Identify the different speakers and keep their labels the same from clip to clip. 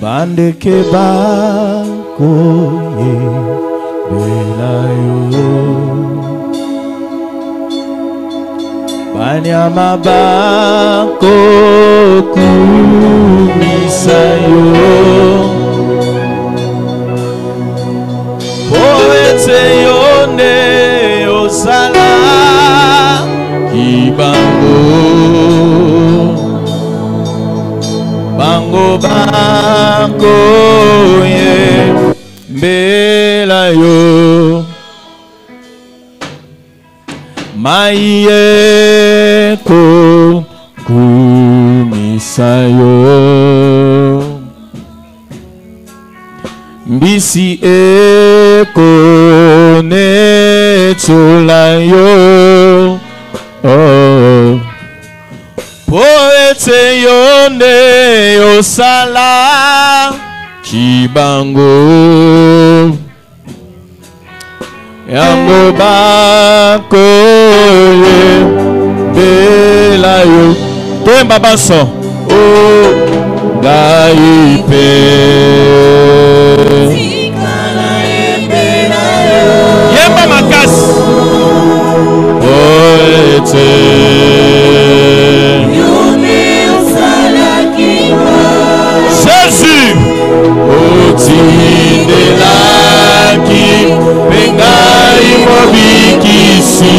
Speaker 1: bandeke bakoye belayo banyama bakokumisayo poete yone osala kibango bango bakoye belayo Mayeko kumisayo Mbisi eko netulayo oh. Poete yone yosala Chibango Yango bakoye belayo Toemba baso oh gaipe Yemba makasi poete Jésus otindelaki pengai mobikisi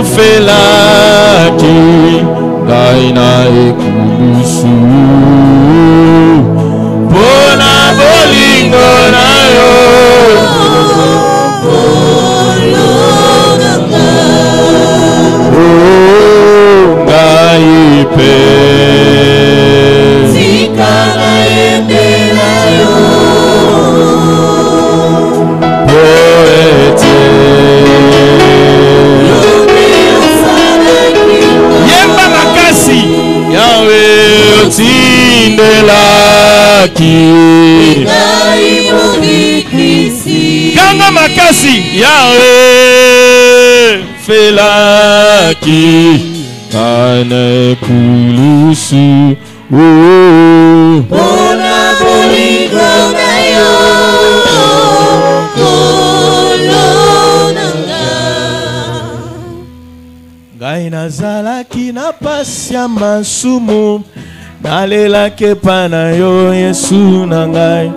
Speaker 1: akufelaki gaina ekulusu pona bolingo na yo gaipe zikala ebelayo poete yemba makasi yawe otindelaki kanga makasi yawe felaki kana kulusu
Speaker 2: bona bolingo na yo kolonanga
Speaker 1: ngai nazalaki na pasi ya masumu nalelaki epa na yo Yesu na ngai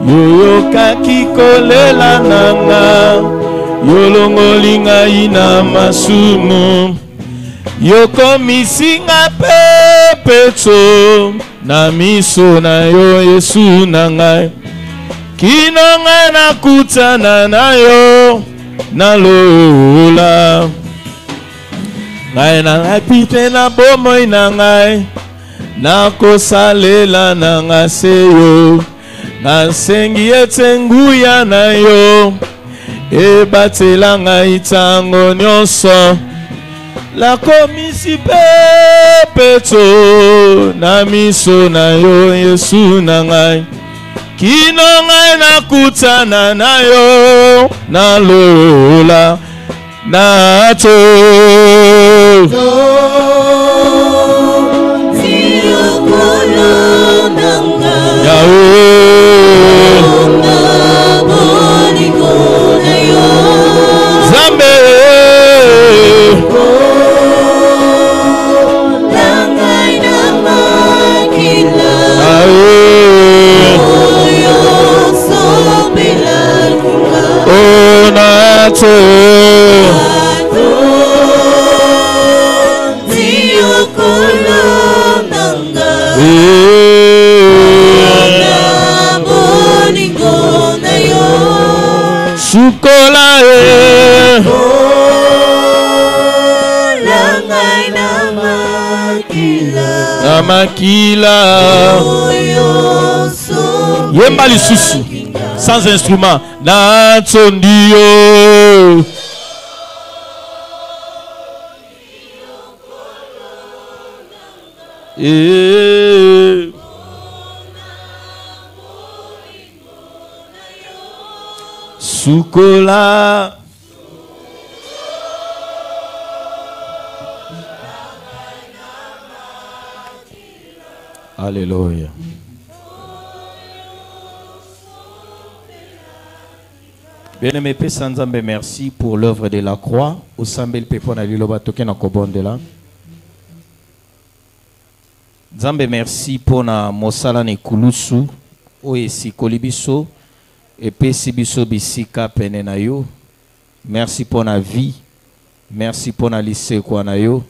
Speaker 1: yoyokaki kolela na nga yolongoli ngai na masumu yokomisi nga pepeto na miso na yo Yesu na ngai kino ngai nakutana na yo nalola ngai nalaki te na bomoi na ngai nakosalela na nga se yo nasengi ete nguya na yo ebatela ngai ntango nyonso lakomisi pepeto na miso na yo Yesu na ngai kino ngai nakutana na yo nalola nato Zambe Sukola Namakila Yemba lisusu sans instrument Natsondio Sukola Alléluia. Bien-aimé Père Sanzambe, merci pour l'œuvre de la croix. Au Sambel Pepona Liloba Token Akobondela. Nzambe merci pour na mosala ne kulusu o esikoli biso epesi biso bisika pene na yo. Merci pour na vie. Merci pour na lisekwa na yo.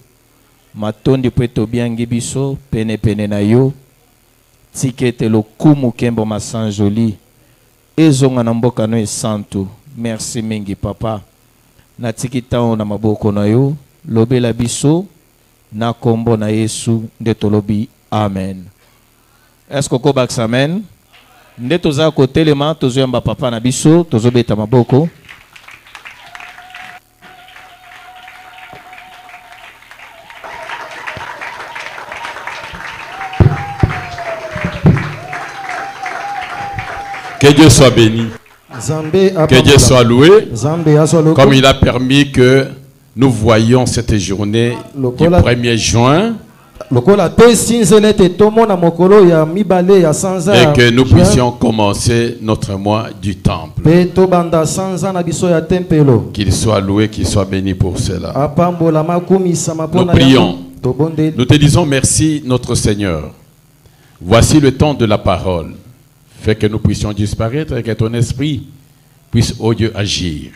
Speaker 1: Matondi po etobiangi biso pene pene na yo. Tikete lokumu kembo masanjoli. Ezonga na mboka no esantu. Merci mingi papa. Na tikita na maboko na yo. Lobela biso na kombo na Yesu nde tolobi amen. Est-ce que kobax amen? Nde toza kotelema tozoyamba papa na biso tozobeta maboko.
Speaker 3: Que Dieu soit béni. Que Dieu soit loué. Comme il a permis que nous voyions cette journée du 1er juin. Et que nous puissions commencer notre mois du temple. Qu'il soit loué, qu'il soit béni pour cela. Nous prions. Nous te disons merci, notre Seigneur. Voici le temps de la parole. Fais que nous puissions disparaître et que ton esprit puisse, ô Dieu, agir.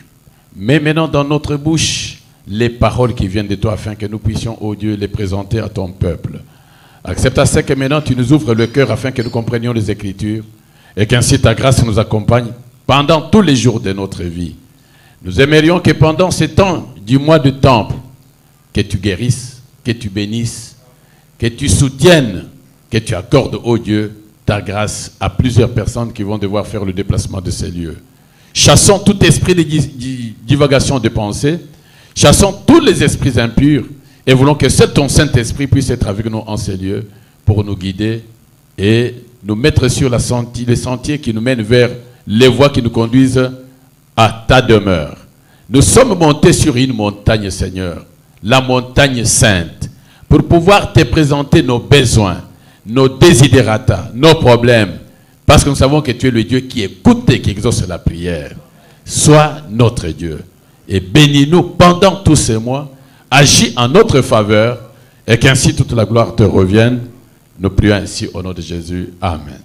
Speaker 3: Mets maintenant dans notre bouche les paroles qui viennent de toi afin que nous puissions, ô Dieu, les présenter à ton peuple. Accepte à ce que maintenant tu nous ouvres le cœur afin que nous comprenions les Écritures et qu'ainsi ta grâce nous accompagne pendant tous les jours de notre vie. Nous aimerions que pendant ce temps du mois de temple, que tu guérisses, que tu bénisses, que tu soutiennes, que tu accordes, ô Dieu, ta grâce à plusieurs personnes qui vont devoir faire le déplacement de ces lieux. Chassons tout esprit de divagation de pensée, chassons tous les esprits impurs et voulons que ton Saint-Esprit puisse être avec nous en ces lieux pour nous guider et nous mettre sur les sentiers qui nous mènent vers les voies qui nous conduisent à ta demeure. Nous sommes montés sur une montagne, Seigneur, la montagne sainte, pour pouvoir te présenter nos besoins, nos désidérata, nos problèmes, parce que nous savons que tu es le Dieu qui écoute et qui exauce la prière. Sois notre Dieu et bénis-nous pendant tous ces mois, agis en notre faveur et qu'ainsi toute la gloire te revienne. Nous prions ainsi au nom de Jésus. Amen.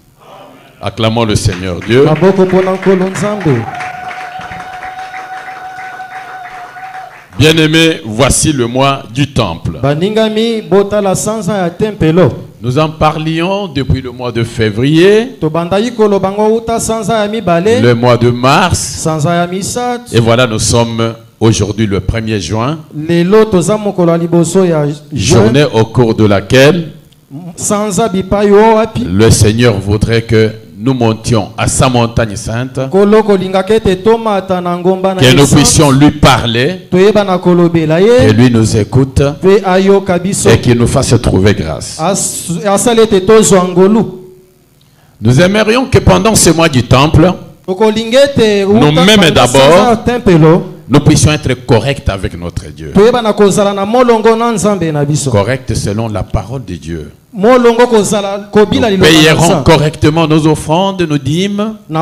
Speaker 3: Acclamons le Seigneur Dieu. Bien-aimés, voici le mois du temple. Nous en parlions depuis le mois de février, le mois de mars, et voilà, nous sommes aujourd'hui le 1er juin, journée au cours de laquelle le Seigneur voudrait que nous montions à sa montagne sainte, que nous puissions lui parler, que lui nous écoute et qu'il nous fasse trouver grâce. Nous aimerions que pendant ce mois du temple, nous-mêmes d'abord, nous puissions être corrects avec notre Dieu. Corrects selon la parole de Dieu. Nous payerons correctement nos offrandes, nos dîmes, et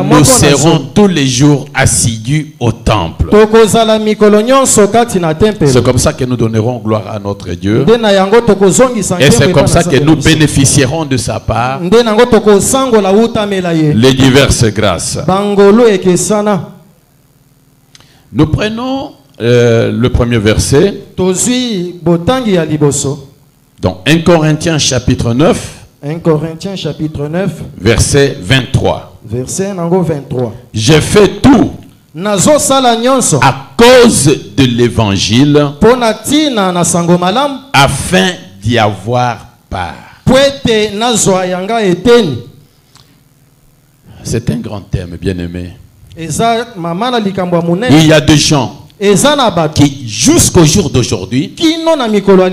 Speaker 3: nous serons tous les jours assidus au temple. C'est comme ça que nous donnerons gloire à notre Dieu. Et c'est comme ça que nous bénéficierons de sa part les diverses grâces. Nous prenons le premier verset. Donc 1 Corinthiens chapitre 9.
Speaker 4: 1 Corinthiens chapitre 9.
Speaker 3: Verset 23.
Speaker 4: Verset 23.
Speaker 3: J'ai fait tout à cause de l'évangile afin d'y avoir part. C'est un grand thème, bien-aimé. Il y a des gens qui, jusqu'au jour d'aujourd'hui,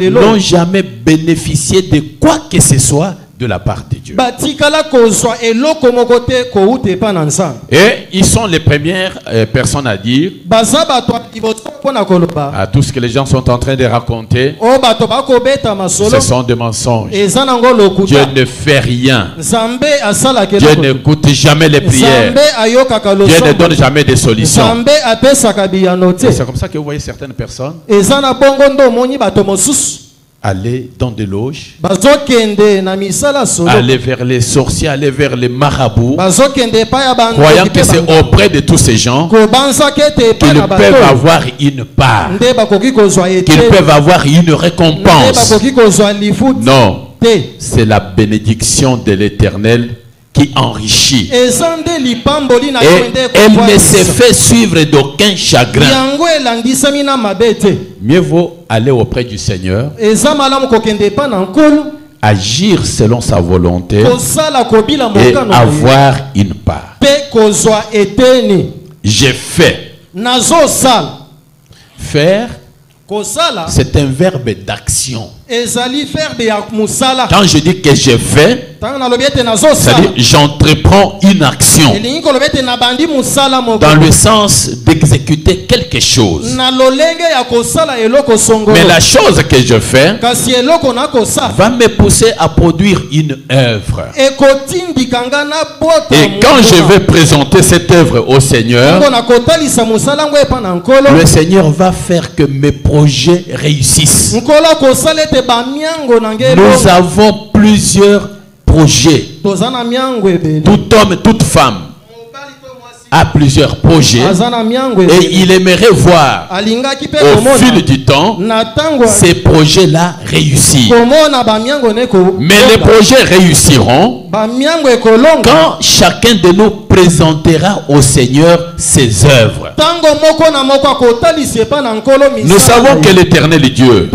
Speaker 3: n'ont jamais bénéficié de quoi que ce soit de la part de Dieu.
Speaker 4: Et
Speaker 3: ils sont les premières personnes à dire à tout ce que les gens sont en train de raconter, ce sont des mensonges. Dieu ne fait rien. Dieu n'écoute jamais les prières. Dieu ne donne jamais des solutions. C'est comme ça que vous voyez certaines personnes aller dans des loges, aller vers les sorciers, aller vers les marabouts, croyant que c'est auprès de tous ces gens qu'ils peuvent avoir une part, qu'ils peuvent avoir une récompense. Non, c'est la bénédiction de l'Éternel qui enrichit. Et elle ne se fait suivre d'aucun chagrin. Mieux vaut aller auprès du Seigneur, agir selon sa volonté et avoir une part. J'ai fait. Faire, c'est un verbe d'action. Quand je dis que j'ai fait, c'est-à-dire j'entreprends une action dans le sens d'exécuter quelque chose. Mais la chose que je fais va me pousser à produire une œuvre. Et quand je vais présenter cette œuvre au Seigneur, le Seigneur va faire que mes projets réussissent. Nous avons plusieurs projets. Tout homme, toute femme a plusieurs projets et il aimerait voir au fil du temps ces projets-là réussir. Mais les projets réussiront quand chacun de nous présentera au Seigneur ses œuvres. Nous savons que l'Éternel Dieu,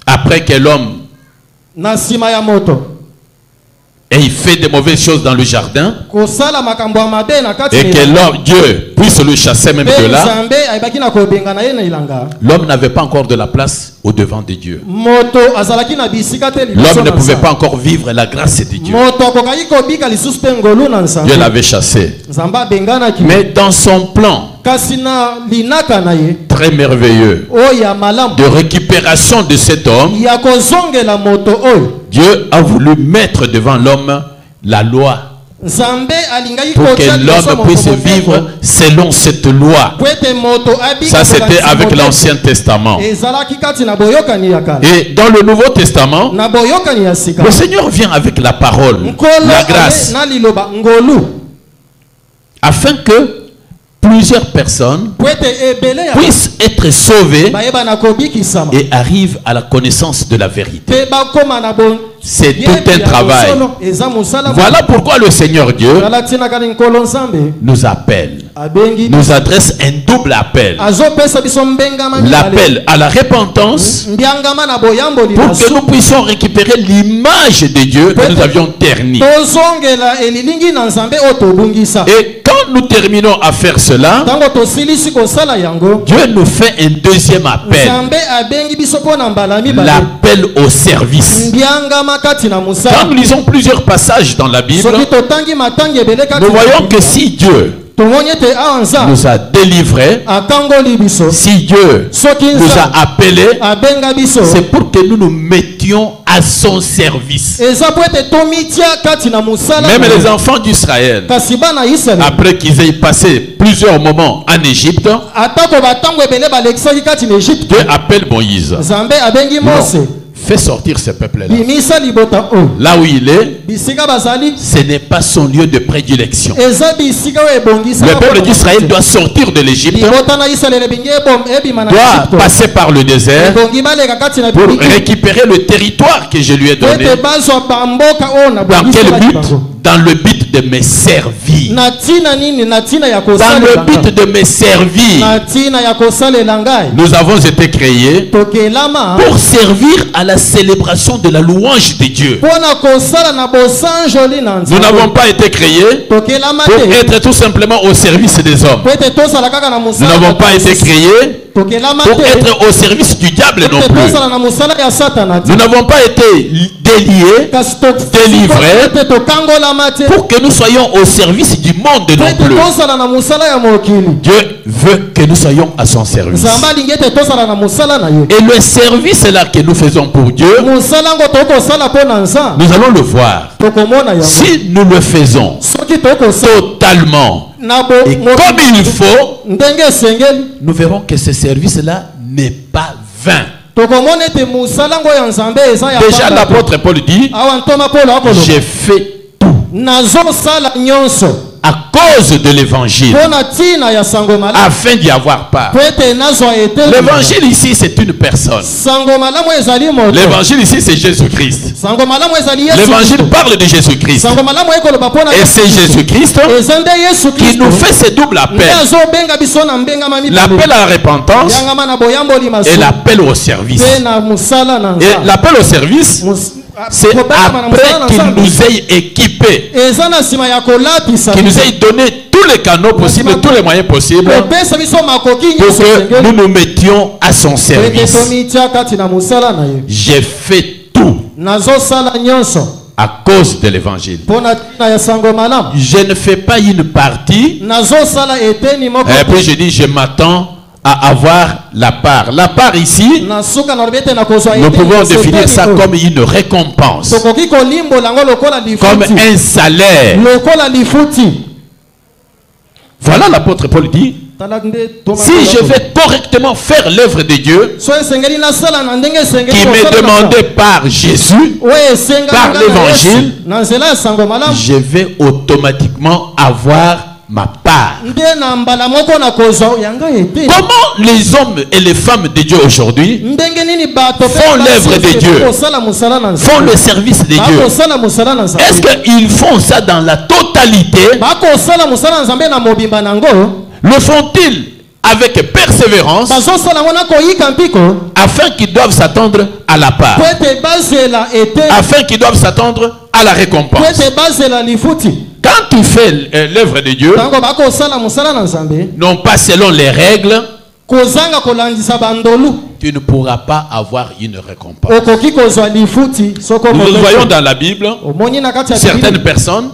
Speaker 3: après que l'homme et il fait de mauvaises choses dans le jardin et que Dieu puisse le chasser même de là, l'homme n'avait pas encore de la place au devant de Dieu. L'homme ne pouvait pas encore vivre la grâce de Dieu. Dieu l'avait chassé. Mais dans son plan très merveilleux de récupération de cet homme, Dieu a voulu mettre devant l'homme la loi pour que l'homme puisse vivre selon cette loi. Ça, c'était avec l'Ancien Testament. Et dans le Nouveau Testament, le Seigneur vient avec la parole, la grâce, afin que plusieurs personnes puissent être sauvées et arrivent à la connaissance de la vérité. C'est tout un travail. Voilà pourquoi le Seigneur Dieu nous appelle, nous adresse un double appel. L'appel à la repentance pour que nous puissions récupérer l'image de Dieu que nous avions ternie. Et quand nous terminons à faire cela, Dieu nous fait un deuxième appel. L'appel au service. Quand nous lisons plusieurs passages dans la Bible, nous voyons que si Dieu nous a délivrés, si Dieu nous a appelés, c'est pour que nous nous mettions à son service. Même les enfants d'Israël, après qu'ils aient passé plusieurs moments en Égypte, Dieu appelle Moïse. Non. Fait sortir ce peuple-là. Là où il est, ce n'est pas son lieu de prédilection. Le peuple d'Israël doit sortir de l'Égypte, doit passer par le désert pour récupérer le territoire que je lui ai donné. Dans quel but? Dans le but de me servir. Dans le but de me servir. Nous avons été créés pour servir à la célébration de la louange de Dieu. Nous n'avons pas été créés pour être tout simplement au service des hommes. Nous n'avons pas été créés pour être au service du diable non plus. Nous n'avons pas été déliés, délivrés pour que nous soyons au service du monde non plus. Dieu veut que nous soyons à son service. Et le service là que nous faisons pour Dieu, nous allons le voir. Si nous le faisons totalement et comme il faut, nous verrons que ce service-là n'est pas vain. Déjà l'apôtre Paul dit, j'ai fait tout à cause de l'évangile, afin d'y avoir part. L'évangile ici, c'est une personne. L'évangile ici, c'est Jésus-Christ. L'évangile parle de Jésus-Christ. Et c'est Jésus-Christ qui nous fait ce double appel. L'appel à la repentance et l'appel au service. Et l'appel au service, c'est après qu'il nous ait équipés, qu'il nous ait donné tous les canaux possibles, tous les moyens possibles pour que nous nous mettions à son service. J'ai fait tout à cause de l'évangile. Je ne fais pas une partie et puis je dis je m'attends à avoir la part. La part ici, nous pouvons définir ça comme une récompense, comme un salaire. Voilà l'apôtre Paul dit, si je vais correctement faire l'œuvre de Dieu qui m'est demandée par Jésus, par l'évangile, je vais automatiquement avoir ma part. Comment les hommes et les femmes de Dieu aujourd'hui font l'œuvre de Dieu, font le service de Dieu? Est-ce qu'ils font ça dans la totalité? Le font-ils avec persévérance afin qu'ils doivent s'attendre à la part, afin qu'ils doivent s'attendre à la récompense? Quand tu fais l'œuvre de Dieu, non pas selon les règles, tu ne pourras pas avoir une récompense. Nous le voyons dans la Bible, certaines personnes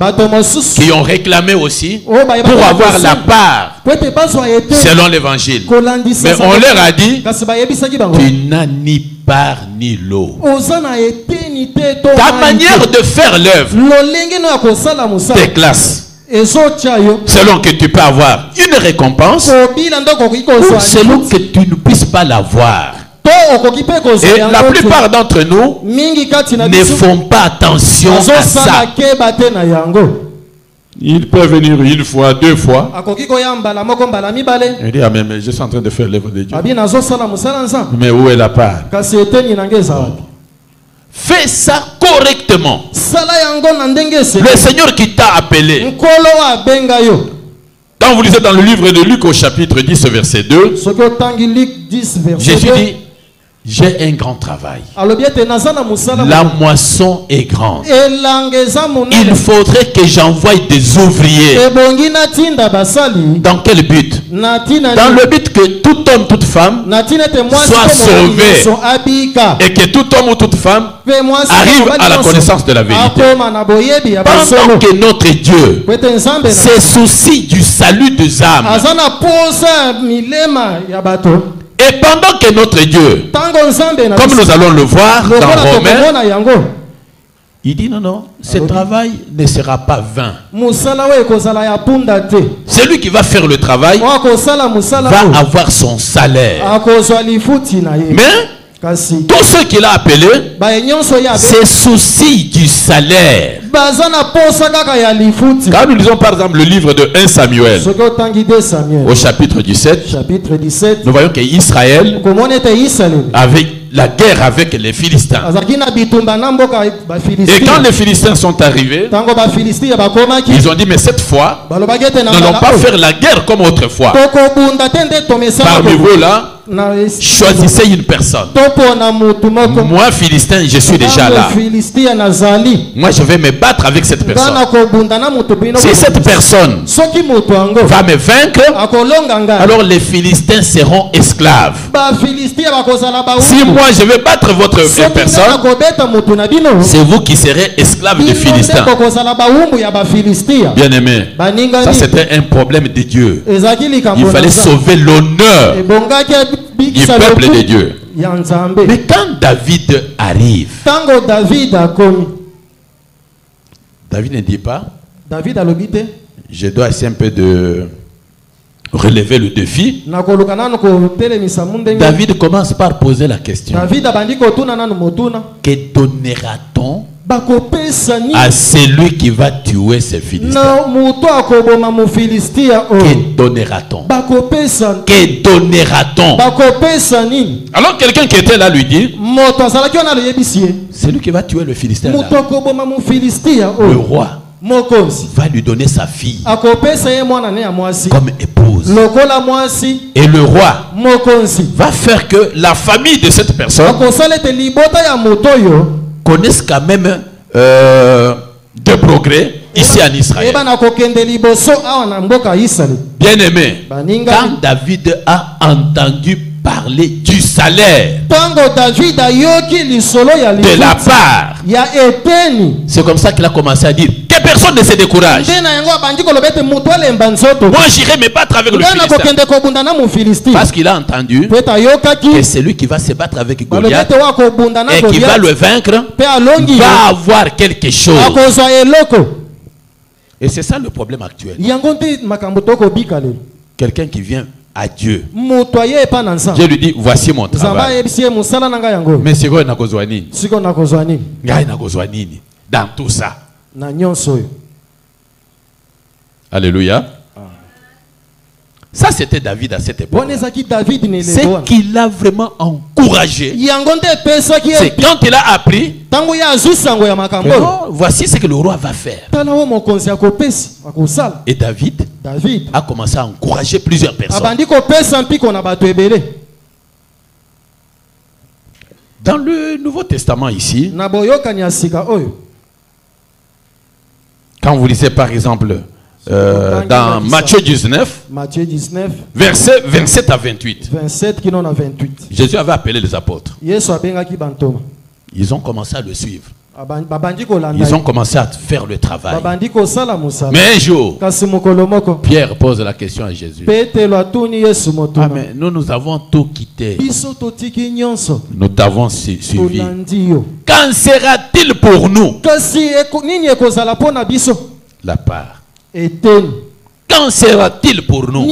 Speaker 3: qui ont réclamé aussi pour avoir la part selon l'évangile. Mais on leur a dit, tu n'as ni part ni lot. Ta manière de faire l'œuvre, tes classes, selon que tu peux avoir une récompense ou selon que tu ne puisses pas l'avoir. Et la plupart d'entre nous ne font pas attention à ça. Il peut venir une fois, deux fois. Il dit, ah mais je suis en train de faire l'œuvre de Dieu. Mais où est la part? Fais ça correctement. Le Seigneur qui t'a appelé. Quand vous lisez dans le livre de Luc au chapitre 10 verset 2, Jésus dit, j'ai un grand travail. La moisson est grande. Il faudrait que j'envoie des ouvriers. Dans quel but? Dans le but que tout homme, toute femme soit sauvé et que tout homme ou toute femme arrive à la connaissance de la vérité. Pendant que notre Dieu se soucie du salut des âmes, et pendant que notre Dieu, comme nous allons le voir dans Romains, il dit non, ce travail ne sera pas vain. Celui qui va faire le travail va avoir son salaire. Mais tous ceux qu'il a appelés se soucient du salaire. Quand nous lisons par exemple le livre de 1 Samuel au chapitre 17, nous voyons qu'Israël avait la guerre avec les Philistins. Et quand les Philistins sont arrivés, ils ont dit mais cette fois, nous n'allons pas faire la guerre comme autrefois. Parmi vous là, Choisissez une personne. Moi, Philistin, je suis déjà là. Moi, je vais me battre avec cette personne. Si cette personne va me vaincre, alors les Philistins seront esclaves. Si moi, je vais battre votre personne, c'est vous qui serez esclaves des Philistins. Bien aimé, ça c'était un problème de Dieu. Il fallait sauver l'honneur du peuple de Dieu. Mais quand David arrive, David ne dit pas, je dois essayer un peu de relever le défi. David commence par poser la question: que donnera-t-on à celui qui va tuer ces Philistins? Que donnera-t-on? Que donnera-t-on? Alors quelqu'un qui était là lui dit: celui qui va tuer le Philistin là, le roi va lui donner sa fille comme épouse. Et le roi va faire que la famille de cette personne connaissent quand même de progrès ici en Israël. Bien aimé, quand David a entendu parler du salaire de la part, c'est comme ça qu'il a commencé à dire que personne ne se décourage. Moi j'irai me battre avec le Philistin. Parce qu'il a entendu que celui qui va se battre avec Goliath et qui va le vaincre va avoir quelque chose. Et c'est ça le problème actuel. Quelqu'un qui vient à Dieu, Dieu lui dit: voici mon travail. Mais c'est quoi dans tout ça? Alléluia. Ça c'était David à cette époque. C'est qu'il a vraiment encouragé. C'est quand il a appris que, oh, voici ce que le roi va faire. Et David a commencé à encourager plusieurs personnes. Dans le Nouveau Testament ici, quand vous lisez par exemple dans Matthieu 19, versets 27 à 28, Jésus avait appelé les apôtres. Ils ont commencé à le suivre. Ils ont commencé à faire le travail. Mais un jour, Pierre pose la question à Jésus: ah, mais nous avons tout quitté. Nous t'avons suivi. Qu'en sera-t-il pour nous? La part. Qu'en sera-t-il pour nous?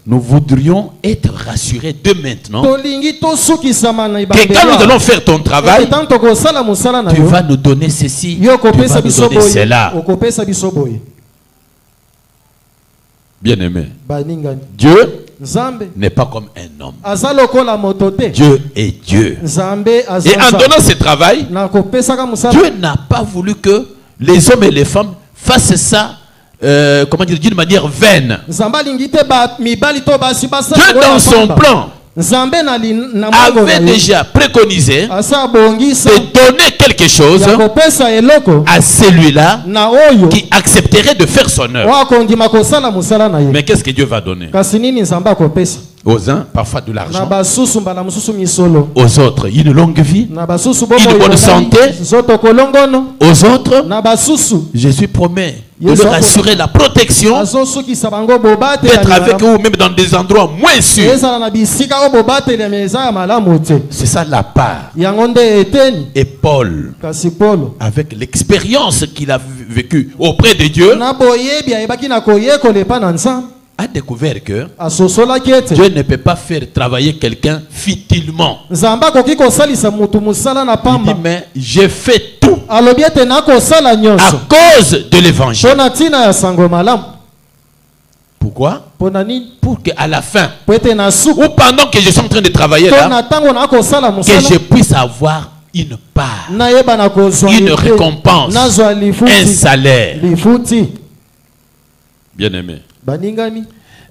Speaker 3: Nous voudrions être rassurés de maintenant que quand nous allons faire ton travail, tu vas nous donner ceci, tu vas nous donner cela. Bien aimé, Dieu n'est pas comme un homme. Dieu est Dieu. Et en donnant ce travail, Dieu n'a pas voulu que les hommes et les femmes fassent ça comment dire, d'une manière vaine. Dieu dans son plan avait déjà préconisé de donner quelque chose à celui-là qui accepterait de faire son œuvre. Mais qu'est-ce que Dieu va donner? Aux uns, parfois de l'argent. Aux autres, une longue vie, une bonne santé. Aux autres, Jésus promet de leur assurer la protection, d'être avec eux même dans des endroits moins sûrs. C'est ça la part. Et Paul, avec l'expérience qu'il a vécue auprès de Dieu, a découvert que Dieu ne peut pas faire travailler quelqu'un futilement. Il dit: mais j'ai fait tout à cause de l'évangile. Pourquoi? Pour qu'à la fin, ou pendant que je suis en train de travailler là, que je puisse avoir une part, une récompense, un salaire. Bien aimé,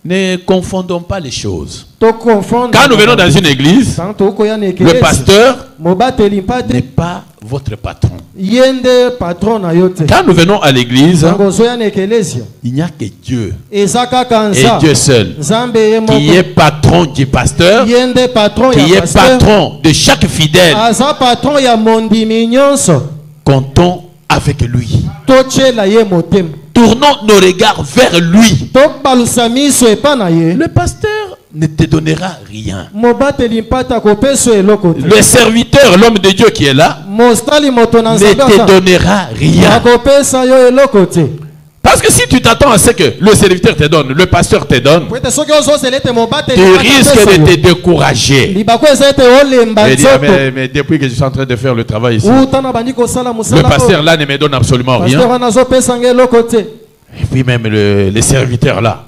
Speaker 3: Ne confondons pas les choses. Quand nous venons dans une église, le pasteur n'est pas votre patron. Quand nous venons à l'église, il n'y a que Dieu et Dieu seul qui est patron du pasteur, qui est patron de chaque fidèle. Comptons avec lui. Tournons nos regards vers lui. Le pasteur ne te donnera rien. Le serviteur, l'homme de Dieu qui est là, ne te donnera rien. Parce que si tu t'attends à ce que le serviteur te donne, le pasteur te donne, tu risques de te décourager. Et dire, mais depuis que je suis en train de faire le travail ici, le pasteur là ne me donne absolument rien. Et puis même les serviteurs là,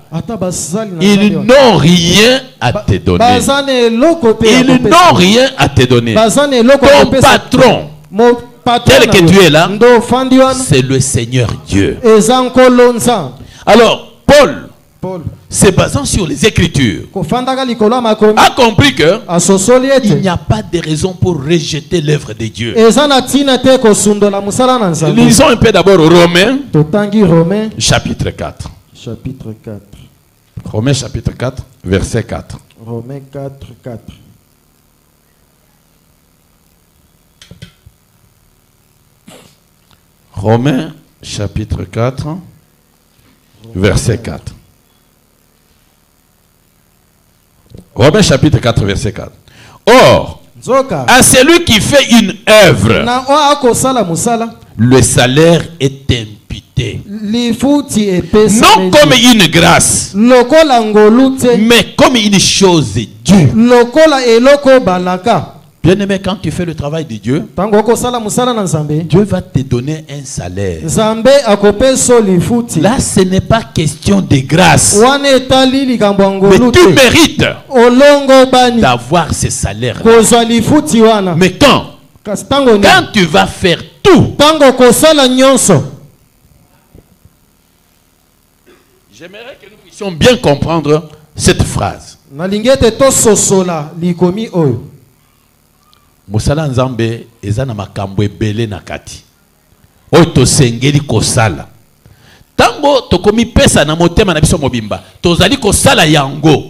Speaker 3: ils n'ont rien à te donner. Ils n'ont rien à te donner. Ton patron, tel que tu es là, c'est le Seigneur Dieu. Alors, Paul, se basant sur les Écritures, a compris qu'il n'y a pas de raison pour rejeter l'œuvre de Dieu. Lisons un peu d'abord Romains, chapitre 4. Romains chapitre 4, verset 4.
Speaker 4: Romains 4, 4.
Speaker 3: Romains chapitre 4, verset 4. Romains chapitre 4, verset 4. Or, à celui qui fait une œuvre, le salaire est imputé. Non comme une grâce, mais comme une chose due. Bien-aimé, quand tu fais le travail de Dieu, Dieu va te donner un salaire. Là, ce n'est pas question de grâce. Mais tu mérites d'avoir ce salaire-là. Mais quand tu vas faire tout, j'aimerais que nous puissions bien comprendre cette phrase. Mosala nzambe ezana makambo ebele na kati. Oyo tosengeli kosala. Tango tokomi pesa na motema na biso mobimba. Tozali kosala yango.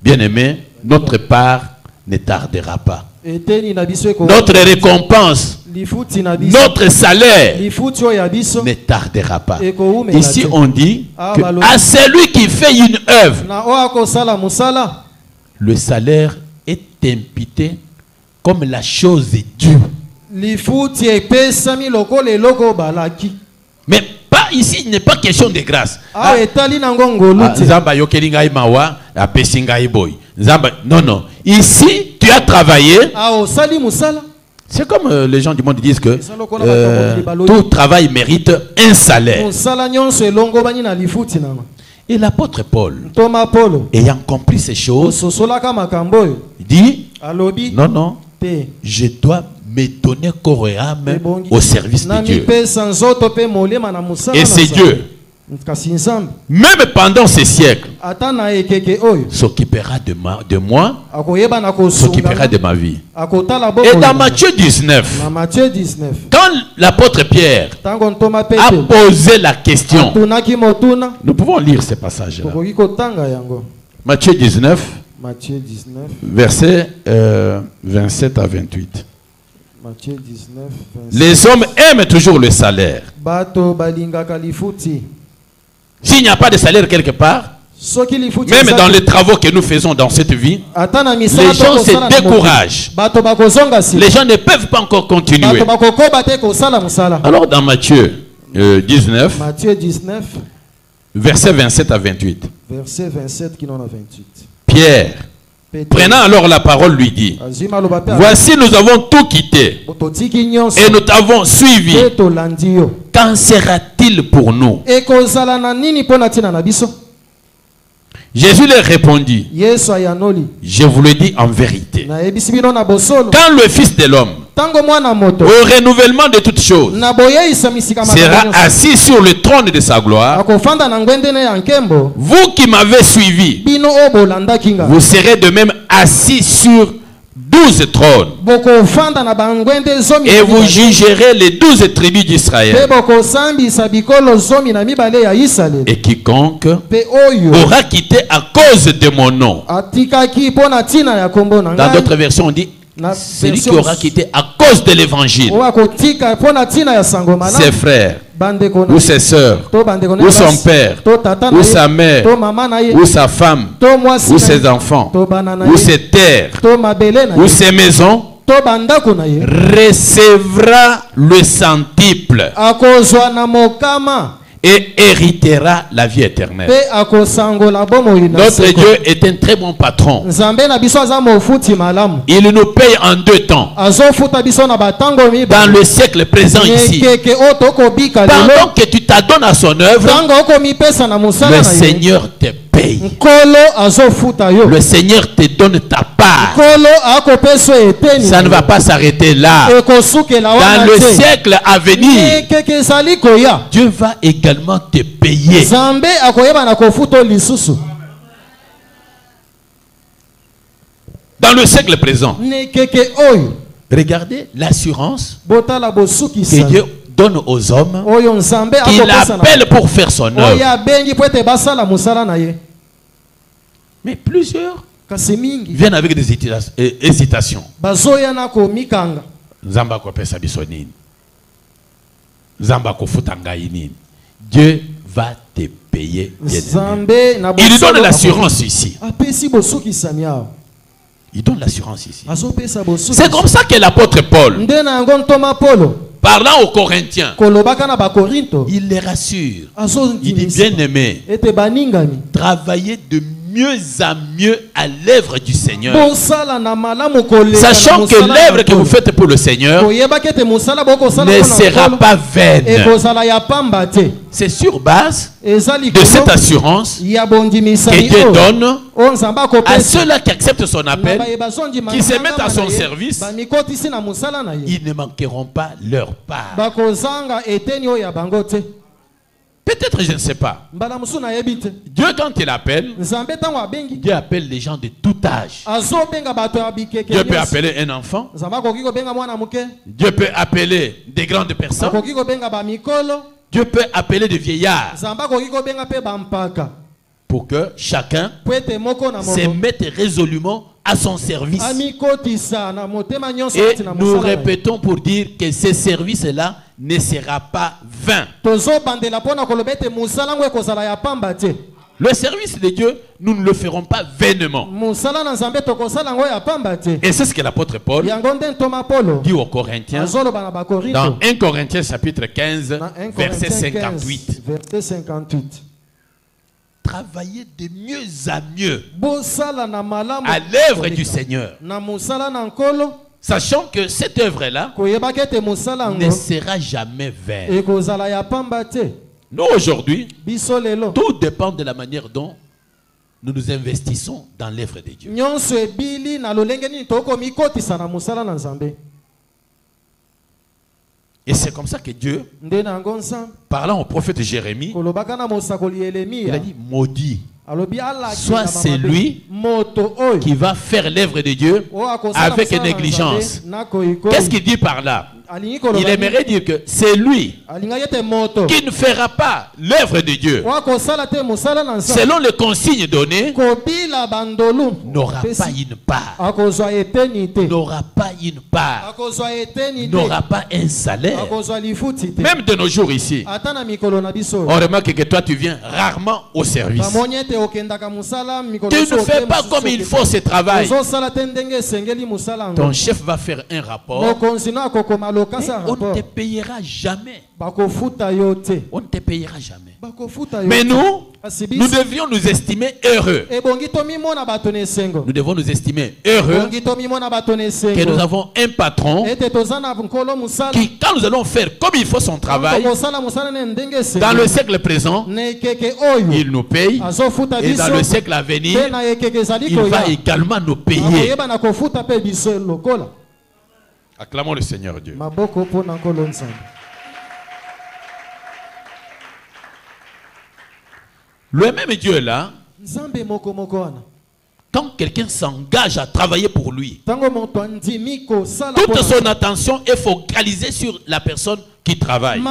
Speaker 3: Bien-aimé, notre part ne tardera pas. Notre récompense, notre salaire ne tardera pas. Ici on dit que à celui qui fait une œuvre, le salaire est imputé comme la chose est due. Mais pas ici, il n'est pas question de grâce. Non, non. Ici, tu as travaillé. C'est comme les gens du monde disent que tout travail mérite un salaire. Et l'apôtre Paul, ayant compris ces choses, dit, non, non, je dois me donner corps et âme au service de Dieu. Et c'est Dieu, même pendant ces siècles, s'occupera de moi, s'occupera de ma vie. Et dans Matthieu 19, quand l'apôtre Pierre a posé la question, nous pouvons lire ces passages-là. Matthieu 19, versets 27 à 28. Les hommes aiment toujours le salaire. S'il n'y a pas de salaire quelque part, même dans les travaux que nous faisons dans cette vie, les gens se découragent. Les gens ne peuvent pas encore continuer. Alors dans Matthieu 19, versets 27 à 28. Pierre, prenant alors la parole, lui dit, voici, nous avons tout quitté et nous t'avons suivi. Qu'en sera-t-il pour nous? Jésus leur répondit, je vous le dis en vérité, quand le Fils de l'homme au renouvellement de toutes choses, sera assis sur le trône de sa gloire. Vous qui m'avez suivi, vous serez de même assis sur 12 trônes. Et vous jugerez les 12 tribus d'Israël. Et quiconque aura quitté à cause de mon nom. Dans d'autres versions, on dit celui qui aura quitté à cause de l'évangile, ses frères, ou ses sœurs, ou son père, ou sa mère, ou sa femme, ou ses enfants, ou ses terres, ou ses maisons, recevra le centuple et héritera la vie éternelle. Notre Dieu est un très bon patron. Il nous paye en 2 temps. Dans le siècle présent ici, pendant que tu t'adonnes à son œuvre, le Seigneur te paye. Le Seigneur te donne ta part. Ça ne va pas s'arrêter là. Dans le siècle à venir, Dieu va également te payer. Dans le siècle présent, regardez l'assurance que Dieu donne aux hommes qu'il appelle pour faire son œuvre. Mais plusieurs viennent avec des hésitations. Dieu va te payer. Il donne l'assurance ici. Il donne l'assurance ici. C'est comme ça que l'apôtre Paul, parlant aux Corinthiens, il les rassure. Il dit, bien aimé, travaillez de mieux en mieux à l'œuvre du Seigneur, sachant que l'œuvre que vous faites pour le Seigneur ne sera pas vaine. C'est sur base de cette assurance que Dieu donne à ceux-là qui acceptent son appel, qui se mettent à son service. Ils ne manqueront pas leur part. Peut-être, je ne sais pas. Dieu, quand il appelle, Dieu appelle les gens de tout âge. Dieu peut appeler un enfant. Dieu peut appeler des grandes personnes. Dieu peut appeler des vieillards. Pour que chacun se mette résolument à son service. Et nous répétons pour dire que ce service-là ne sera pas vain. Le service de Dieu, nous ne le ferons pas vainement. Et c'est ce que l'apôtre Paul dit aux Corinthiens dans 1 Corinthiens chapitre 15, verset 58. Travaillez de mieux à mieux à l'œuvre du Seigneur, sachant que cette œuvre-là ne sera jamais vaine. Nous, aujourd'hui, tout dépend de la manière dont nous nous investissons dans l'œuvre de Dieu. Et c'est comme ça que Dieu, parlant au prophète Jérémie, il a dit, maudit soit celui qui va faire l'œuvre de Dieu avec négligence. Qu'est-ce qu'il dit par là? Il aimerait dire que c'est lui qui ne fera pas l'œuvre de Dieu selon les consignes données, n'aura pas une part, n'aura pas une part, n'aura pas un salaire. Même de nos jours ici, on remarque que toi tu viens rarement au service. Tu ne fais pas comme il faut ce travail. Ton chef va faire un rapport. On ne te payera jamais. On ne te payera jamais. Mais nous devrions nous estimer heureux. Nous devons nous estimer heureux que nous avons un patron qui, quand nous allons faire comme il faut son travail, dans le siècle présent, il nous paye, et dans le siècle à venir, il va également nous payer. Acclamons le Seigneur Dieu. Le même Dieu là, quand quelqu'un s'engage à travailler pour lui, toute son attention est focalisée sur la personne qui travaille.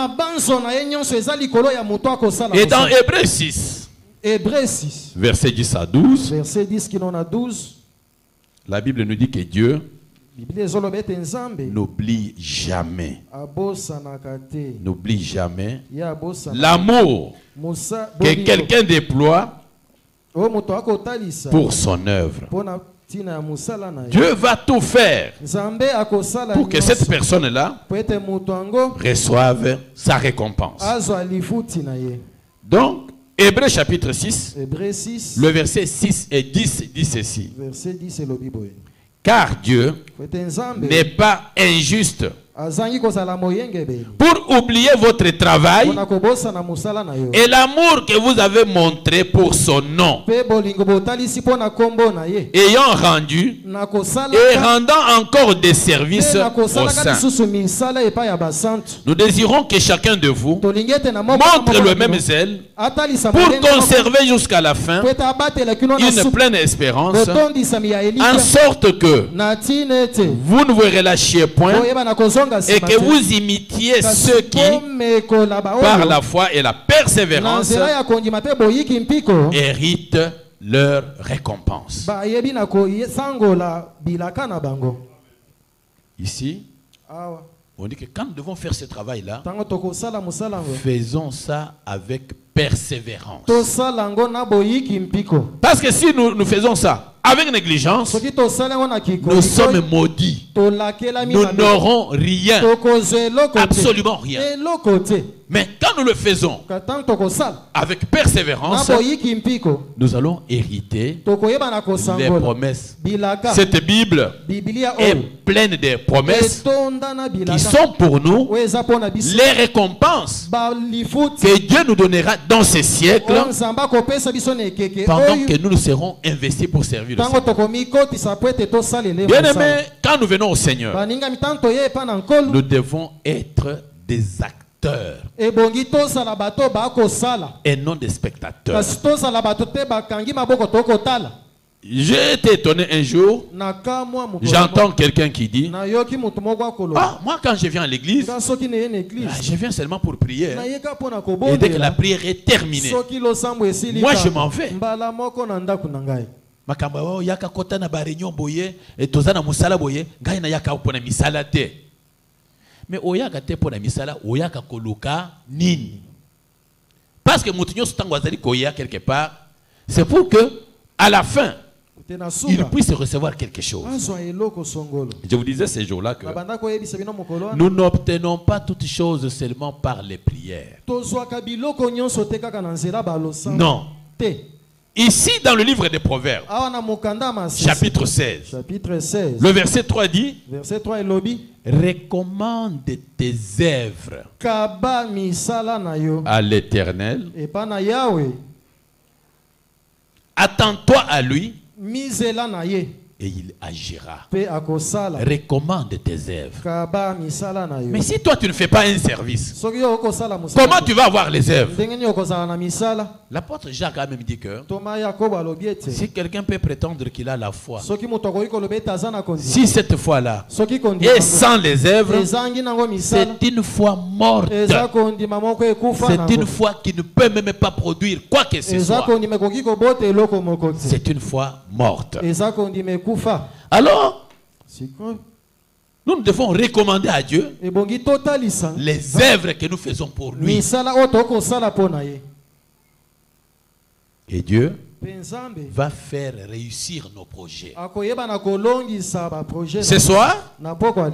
Speaker 3: Et dans Hébreux 6, verset 10 à 12, la Bible nous dit que Dieu n'oublie jamais. N'oublie jamais l'amour que quelqu'un déploie pour son œuvre. Dieu va tout faire pour que cette personne-là reçoive sa récompense. Donc, Hébreux chapitre 6, le verset 6 et 10 dit ceci. Car Dieu n'est pas injuste pour oublier votre travail et l'amour que vous avez montré pour son nom, ayant rendu et rendant encore des services aux saints. Nous désirons que chacun de vous montre le même zèle pour conserver jusqu'à la fin une pleine espérance, en sorte que vous ne vous relâchiez point et que vous imitiez ceux qui, par la foi et la persévérance, héritent leur récompense. Ici, on dit que quand nous devons faire ce travail-là, faisons ça avec persévérance. Parce que si nous faisons ça avec négligence, nous sommes maudits. Nous n'aurons rien. Absolument rien. Mais quand nous le faisons avec persévérance, nous allons hériter les promesses. Cette Bible est pleine de promesses qui sont pour nous les récompenses que Dieu nous donnera dans ces siècles pendant que nous serons investis pour servir le Seigneur. Bien aimé, quand nous venons au Seigneur, nous devons être des acteurs et non des spectateurs. J'ai été étonné un jour, j'entends quelqu'un qui dit: ah, moi quand je viens à l'église, je viens seulement pour prier. Et dès que la prière est terminée, moi je m'en vais. Makamba yaka kota na barenyo boye et tozana musala boye ngai na yaka upona misala te. Mais oyaka te pona misala oyaka koluka nini? Parce que mutunyo stango azali koya quelque part, c'est pour que à la fin il puisse recevoir quelque chose. Je vous disais ces jours-là que nous n'obtenons pas toutes choses seulement par les prières. Non. Ici, dans le livre des Proverbes, chapitre 16, le verset 3 dit: recommande tes œuvres à l'Éternel, attends-toi à lui et il agira. Recommande tes œuvres. Mais si toi tu ne fais pas un service, comment tu vas avoir les œuvres? L'apôtre Jacques a même dit que si quelqu'un peut prétendre qu'il a la foi, si cette foi-là est sans les œuvres, c'est une foi morte. C'est une foi qui ne peut même pas produire quoi que ce soit. C'est une foi morte. Alors, nous devons recommander à Dieu les œuvres que nous faisons pour lui. Et Dieu va faire réussir nos projets. Ce soir,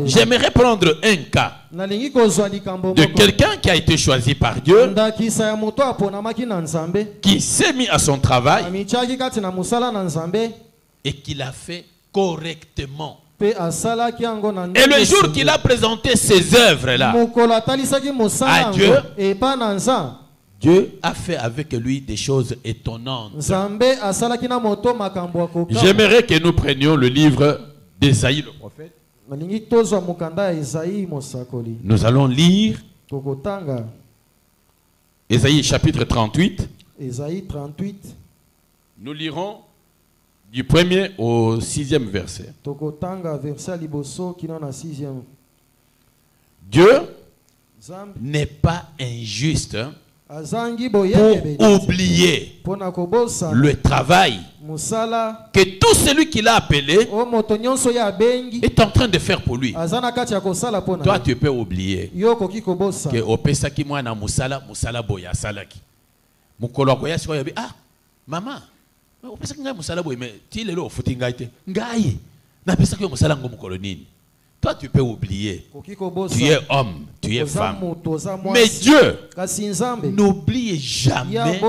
Speaker 3: j'aimerais prendre un cas de quelqu'un qui a été choisi par Dieu, qui s'est mis à son travail et qu'il a fait correctement. Et le jour qu'il a présenté ses œuvres-là à Dieu, Dieu a fait avec lui des choses étonnantes. J'aimerais que nous prenions le livre d'Ésaïe le prophète. Nous allons lire Ésaïe chapitre 38. Nous lirons du 1er au 6e verset. Dieu n'est pas injuste pour oublier le travail que tout celui qui l'a appelé est en train de faire pour lui. Toi, tu peux oublier que au pesaki mwana musala boya salaki. Mukolo koya siko yabi ah maman au pesaki ngai musala boya mais ti lelo ofuti ngai te ngai na pesaki musala ngo mukolo nini. Toi, tu peux oublier. Tu es homme, tu es femme. Mais Dieu n'oublie jamais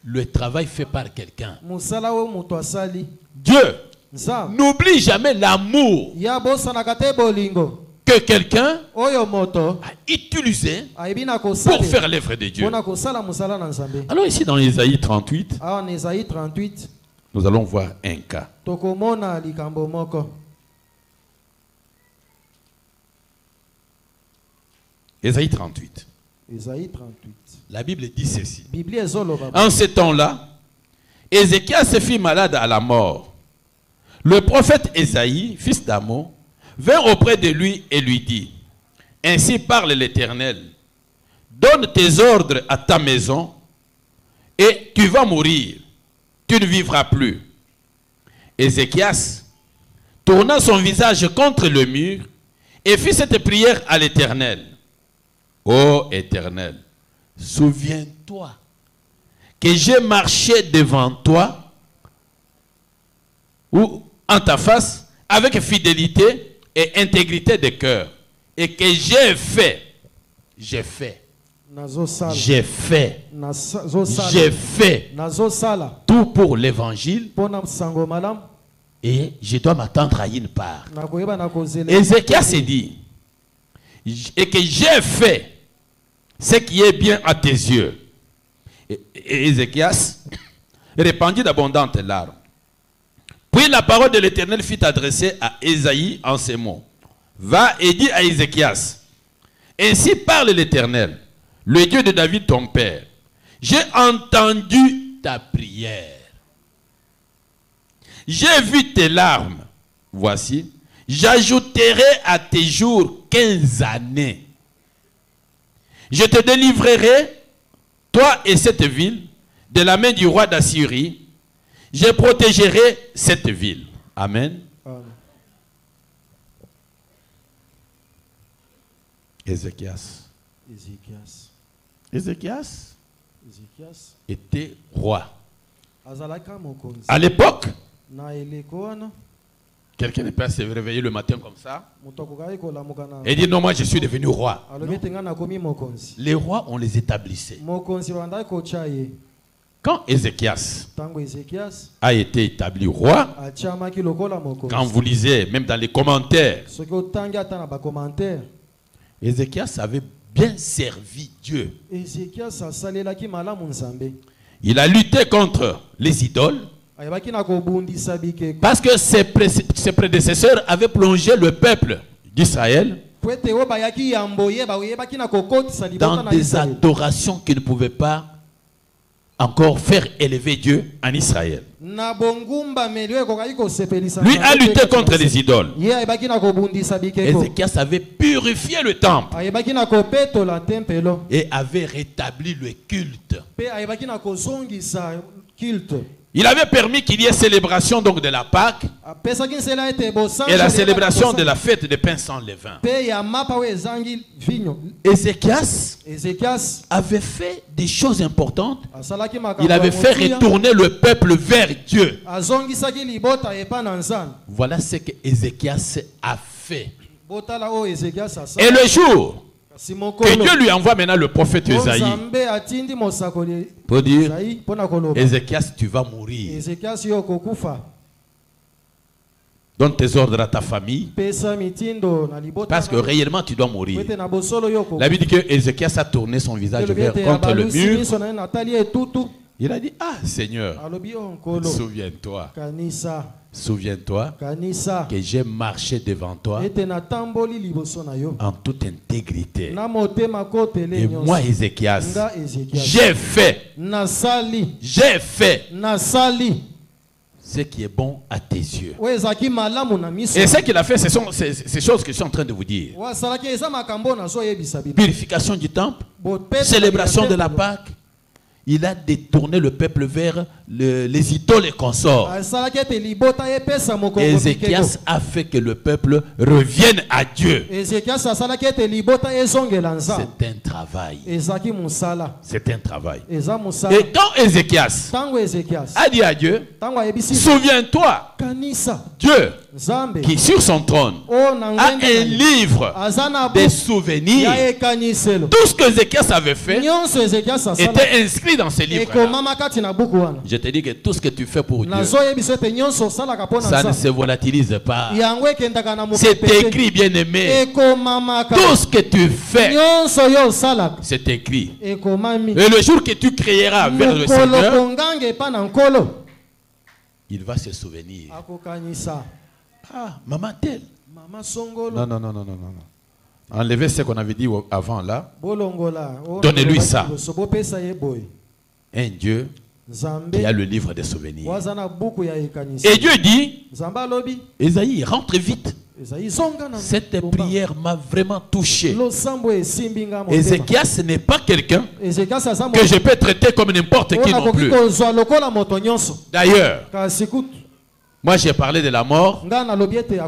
Speaker 3: le travail fait par quelqu'un. Dieu n'oublie jamais l'amour que quelqu'un a utilisé pour faire l'œuvre de Dieu. Alors ici dans Ésaïe 38, nous allons voir un cas. Ésaïe 38. La Bible dit ceci. En ce temps-là, Ézéchias se fit malade à la mort. Le prophète Ésaïe, fils d'Amon, vint auprès de lui et lui dit: Ainsi parle l'Éternel, donne tes ordres à ta maison et tu vas mourir, tu ne vivras plus. Ézéchias tourna son visage contre le mur et fit cette prière à l'Éternel. Ô Éternel, souviens-toi que j'ai marché devant toi ou en ta face avec fidélité et intégrité de cœur et que j'ai fait tout pour l'évangile et je dois m'attendre à une part. Ézéchias s'est dit et que j'ai fait ce qui est bien à tes yeux. Et Ézéchias répandit d'abondantes larmes. Puis la parole de l'Éternel fut adressée à Ésaïe en ces mots: Va et dis à Ézéchias, ainsi parle l'Éternel, le Dieu de David ton père. J'ai entendu ta prière. J'ai vu tes larmes. Voici, j'ajouterai à tes jours 15 années. Je te délivrerai, toi et cette ville, de la main du roi d'Assyrie. Je protégerai cette ville. Amen. Amen. Ézéchias était roi. À l'époque, quelqu'un ne peut pas se réveiller le matin comme ça et dire non, moi je suis devenu roi. Non. Les rois, on les établissait. Quand Ézéchias a été établi roi, quand vous lisez même dans les commentaires, Ézéchias avait bien servi Dieu. Il a lutté contre les idoles parce que ses prédécesseurs avaient plongé le peuple d'Israël dans des adorations qui ne pouvaient pas encore faire élever Dieu en Israël. Lui a lutté contre les idoles. Ézéchias avait purifié le temple et avait rétabli le culte. Il avait permis qu'il y ait célébration donc de la Pâque et la célébration de la fête des pains sans levain. Ézéchias avait fait des choses importantes. Il avait fait retourner le peuple vers Dieu. Voilà ce que Ézéchias a fait. Et le jour que Dieu lui envoie maintenant le prophète Ésaïe pour dire: Ézéchias, tu vas mourir. Donne tes ordres à ta famille parce que réellement tu dois mourir. La Bible dit que Ézéchias a tourné son visage contre le mur Il a dit, ah Seigneur, souviens-toi. Souviens-toi que j'ai marché devant toi en toute intégrité. Et moi, Ézéchias, j'ai fait ce qui est bon à tes yeux. Et ce qu'il a fait, ce sont ces choses que je suis en train de vous dire. Purification du temple, célébration de la Pâque. Il a détourné le peuple vers les idoles et consorts. Ézéchias a fait que le peuple revienne à Dieu. C'est un travail. C'est un travail. Et quand Ézéchias a dit à Dieu, souviens-toi, Dieu qui sur son trône a un livre des souvenirs. Tout ce que Ézéchias avait fait était inscrit dans ce livre-là. Je te dis que tout ce que tu fais pour Dieu, ça ne se volatilise pas. C'est écrit, bien-aimé. Tout ce que tu fais, c'est écrit. Et le jour que tu crieras vers le Seigneur, il va se souvenir. Ah, maman telle. Non. Enlevez ce qu'on avait dit avant là. Donnez-lui ça. Un Dieu qui a le livre des souvenirs. Et Dieu dit, Esaïe, rentre vite. Cette prière m'a vraiment touché. Ézéchias n'est pas quelqu'un que je peux traiter comme n'importe qui non plus. D'ailleurs, moi j'ai parlé de la mort,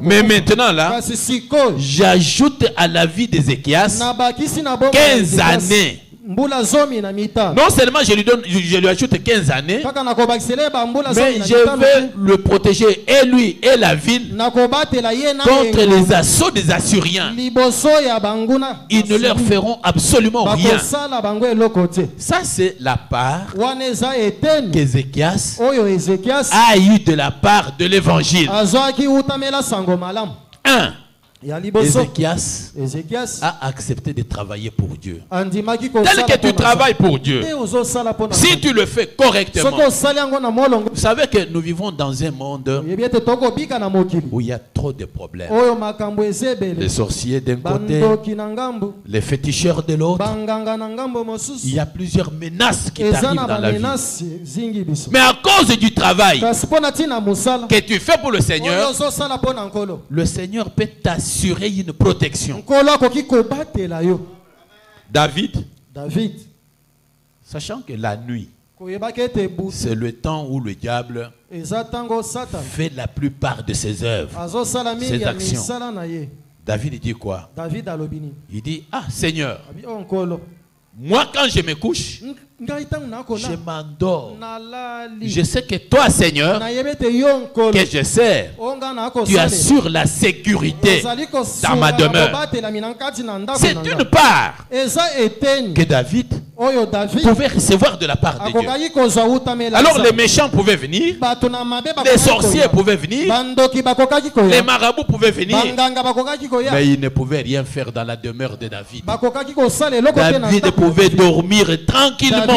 Speaker 3: mais maintenant là, j'ajoute à la vie d'Ézéchias 15 années. Non seulement je lui ajoute 15 années, mais je vais le protéger, et lui et la ville, contre les assauts des Assyriens. Ils ne leur feront absolument rien. Ça c'est la part qu'Ézéchias a eu de la part de l'évangile. 1. Ézéchias a accepté de travailler pour Dieu. Tel que tu travailles pour Dieu, si tu le fais correctement, vous savez que nous vivons dans un monde où il y a trop de problèmes. Les sorciers d'un côté, les féticheurs de l'autre. Il y a plusieurs menaces qui t'arrivent dans la vie. Mais à cause du travail que tu fais pour le Seigneur peut t'assurer une protection. David, sachant que la nuit, c'est le temps où le diable fait la plupart de ses œuvres, ses actions. David dit quoi? Il dit, ah Seigneur, moi quand je me couche, je m'endors. Je sais que toi, Seigneur, que je sers, tu assures la sécurité dans ma demeure. C'est d'une part que David pouvait recevoir de la part de Dieu. Alors les méchants pouvaient venir, les sorciers pouvaient venir, les marabouts pouvaient venir, mais ils ne pouvaient rien faire dans la demeure de David. David pouvait dormir tranquillement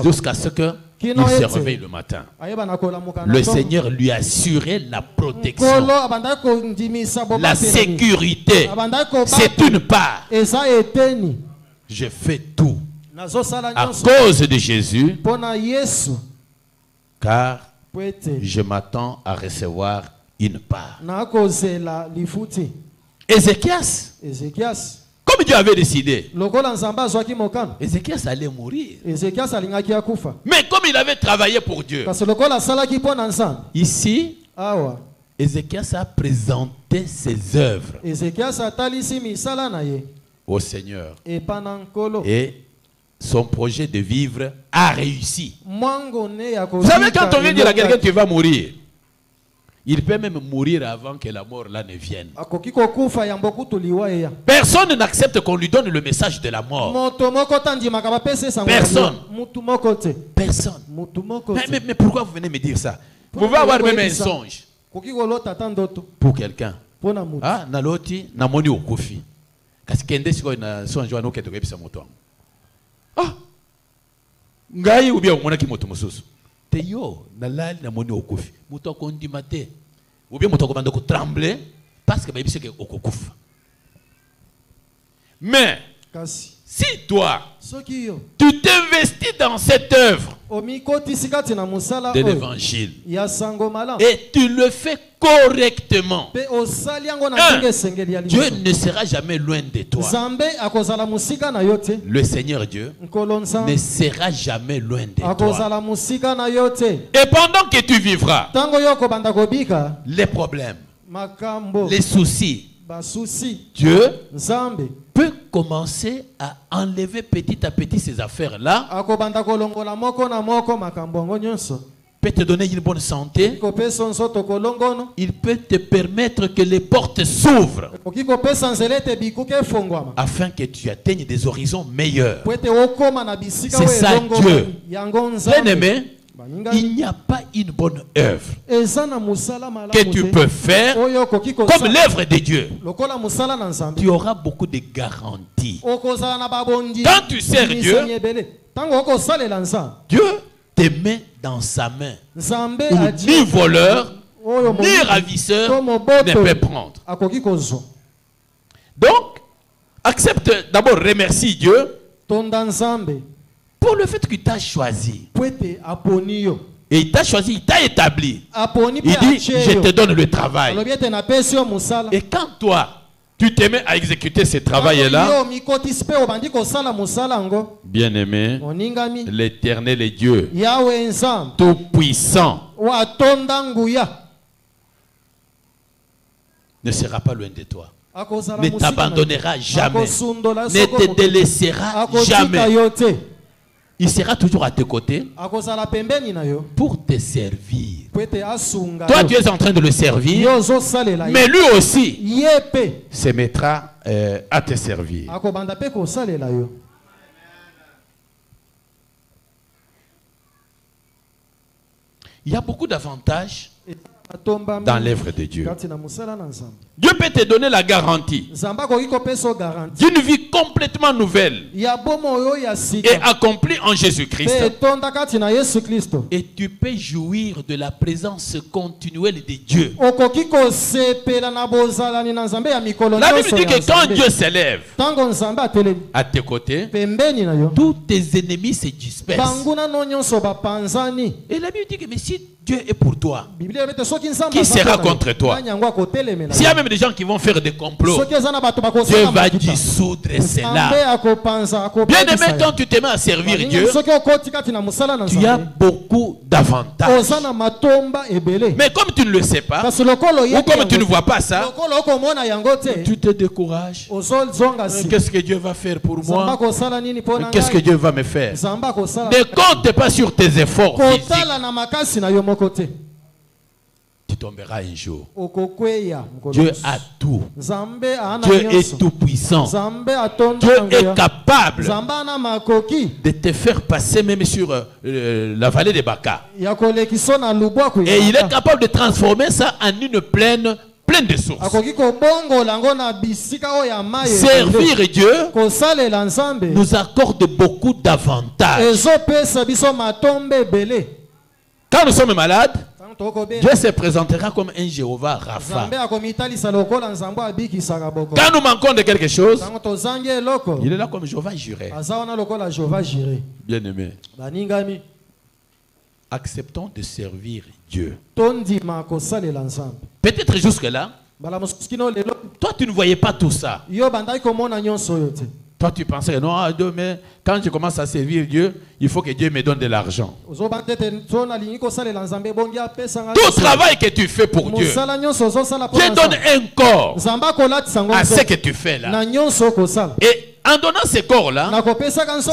Speaker 3: jusqu'à ce qu'il se réveille le matin. Le Seigneur lui assurait la protection, la sécurité. C'est une part. Je fais tout à cause de Jésus, car je m'attends à recevoir une part. Ézéchias, comme Dieu avait décidé, Ézéchias allait mourir. Mais comme il avait travaillé pour Dieu, ici, Ézéchias a présenté ses œuvres au Seigneur. Et son projet de vivre a réussi. Vous savez, quand on vient dire à quelqu'un que tu vas mourir, il peut même mourir avant que la mort là ne vienne. Personne n'accepte qu'on lui donne le message de la mort. Personne. Personne. Mais pourquoi vous venez me dire ça? Vous pouvez avoir même un songe pour quelqu'un. Ah, naloti namoni okufi. Kasi kende siko na songe wana oketo kebisa moto. Ah. ngai ou bien omonaki moto mosusu te yo nalali na moni okufi moto akondima te ou bien moto akobanda ko trembler parce que bayebisi ke okokufa. Mais si toi tu t'investis dans cette œuvre de l'évangile et tu le fais correctement, Dieu ne sera jamais loin de toi. Le Seigneur Dieu ne sera jamais loin de toi. Et pendant que tu vivras, les problèmes, les soucis, Dieu peut commencer à enlever petit à petit ces affaires-là. Peut te donner une bonne santé. Il peut te permettre que les portes s'ouvrent afin que tu atteignes des horizons meilleurs. C'est ça Dieu. Bien-aimé, il n'y a pas une bonne œuvre que tu peux faire comme l'œuvre de Dieu. Tu auras beaucoup de garanties. Quand tu sers Dieu, Dieu te met dans sa main où ni voleur, ni ravisseur ne peut prendre. Donc, accepte d'abord, remercie Dieu pour le fait qu'il t'a choisi. Et il t'a choisi, il t'a établi. Il dit, je te donne le travail. Et quand toi, tu te mets à exécuter ce travail-là, bien-aimé, l'Éternel est Dieu, tout-puissant, ne sera pas loin de toi. Ne t'abandonnera jamais. Ne te délaissera jamais. Il sera toujours à tes côtés pour te servir. Toi, tu es en train de le servir, mais lui aussi se mettra à te servir. Il y a beaucoup d'avantages dans l'œuvre de Dieu. Dieu peut te donner la garantie d'une vie complètement nouvelle et accomplie en Jésus-Christ. Et tu peux jouir de la présence continuelle de Dieu. La Bible dit que quand Dieu s'élève à tes côtés, tous tes ennemis se dispersent. Et la Bible dit que mais si Dieu est pour toi, qui sera contre toi? S'il y a même des gens qui vont faire des complots, Dieu va dissoudre cela. Bien aimé, quand tu te mets à servir Dieu, tu as beaucoup d'avantages. Mais comme tu ne le sais pas, ou comme tu ne vois pas ça, tu te décourages. Qu'est-ce que Dieu va faire pour moi? Qu'est-ce que Dieu va me faire? Ne compte pas sur tes efforts physiques. Tu tomberas un jour. Dieu a tout. Dieu est tout puissant. Dieu est capable de te faire passer même sur la vallée de Baka. Et il est capable de transformer ça en une plaine pleine de sources. Servir Dieu nous accorde beaucoup d'avantages. Quand nous sommes malades, Dieu se présentera comme un Jéhovah Rapha. Quand nous manquons de quelque chose, il est là comme Jéhovah Jireh. Bien aimé, acceptons de servir Dieu. Peut-être jusque-là, toi tu ne voyais pas tout ça. Toi, tu pensais que non, mais quand je commence à servir Dieu, il faut que Dieu me donne de l'argent. Tout travail que tu fais pour Dieu, Dieu donne un corps à ce que tu fais là. Et en donnant ce corps-là,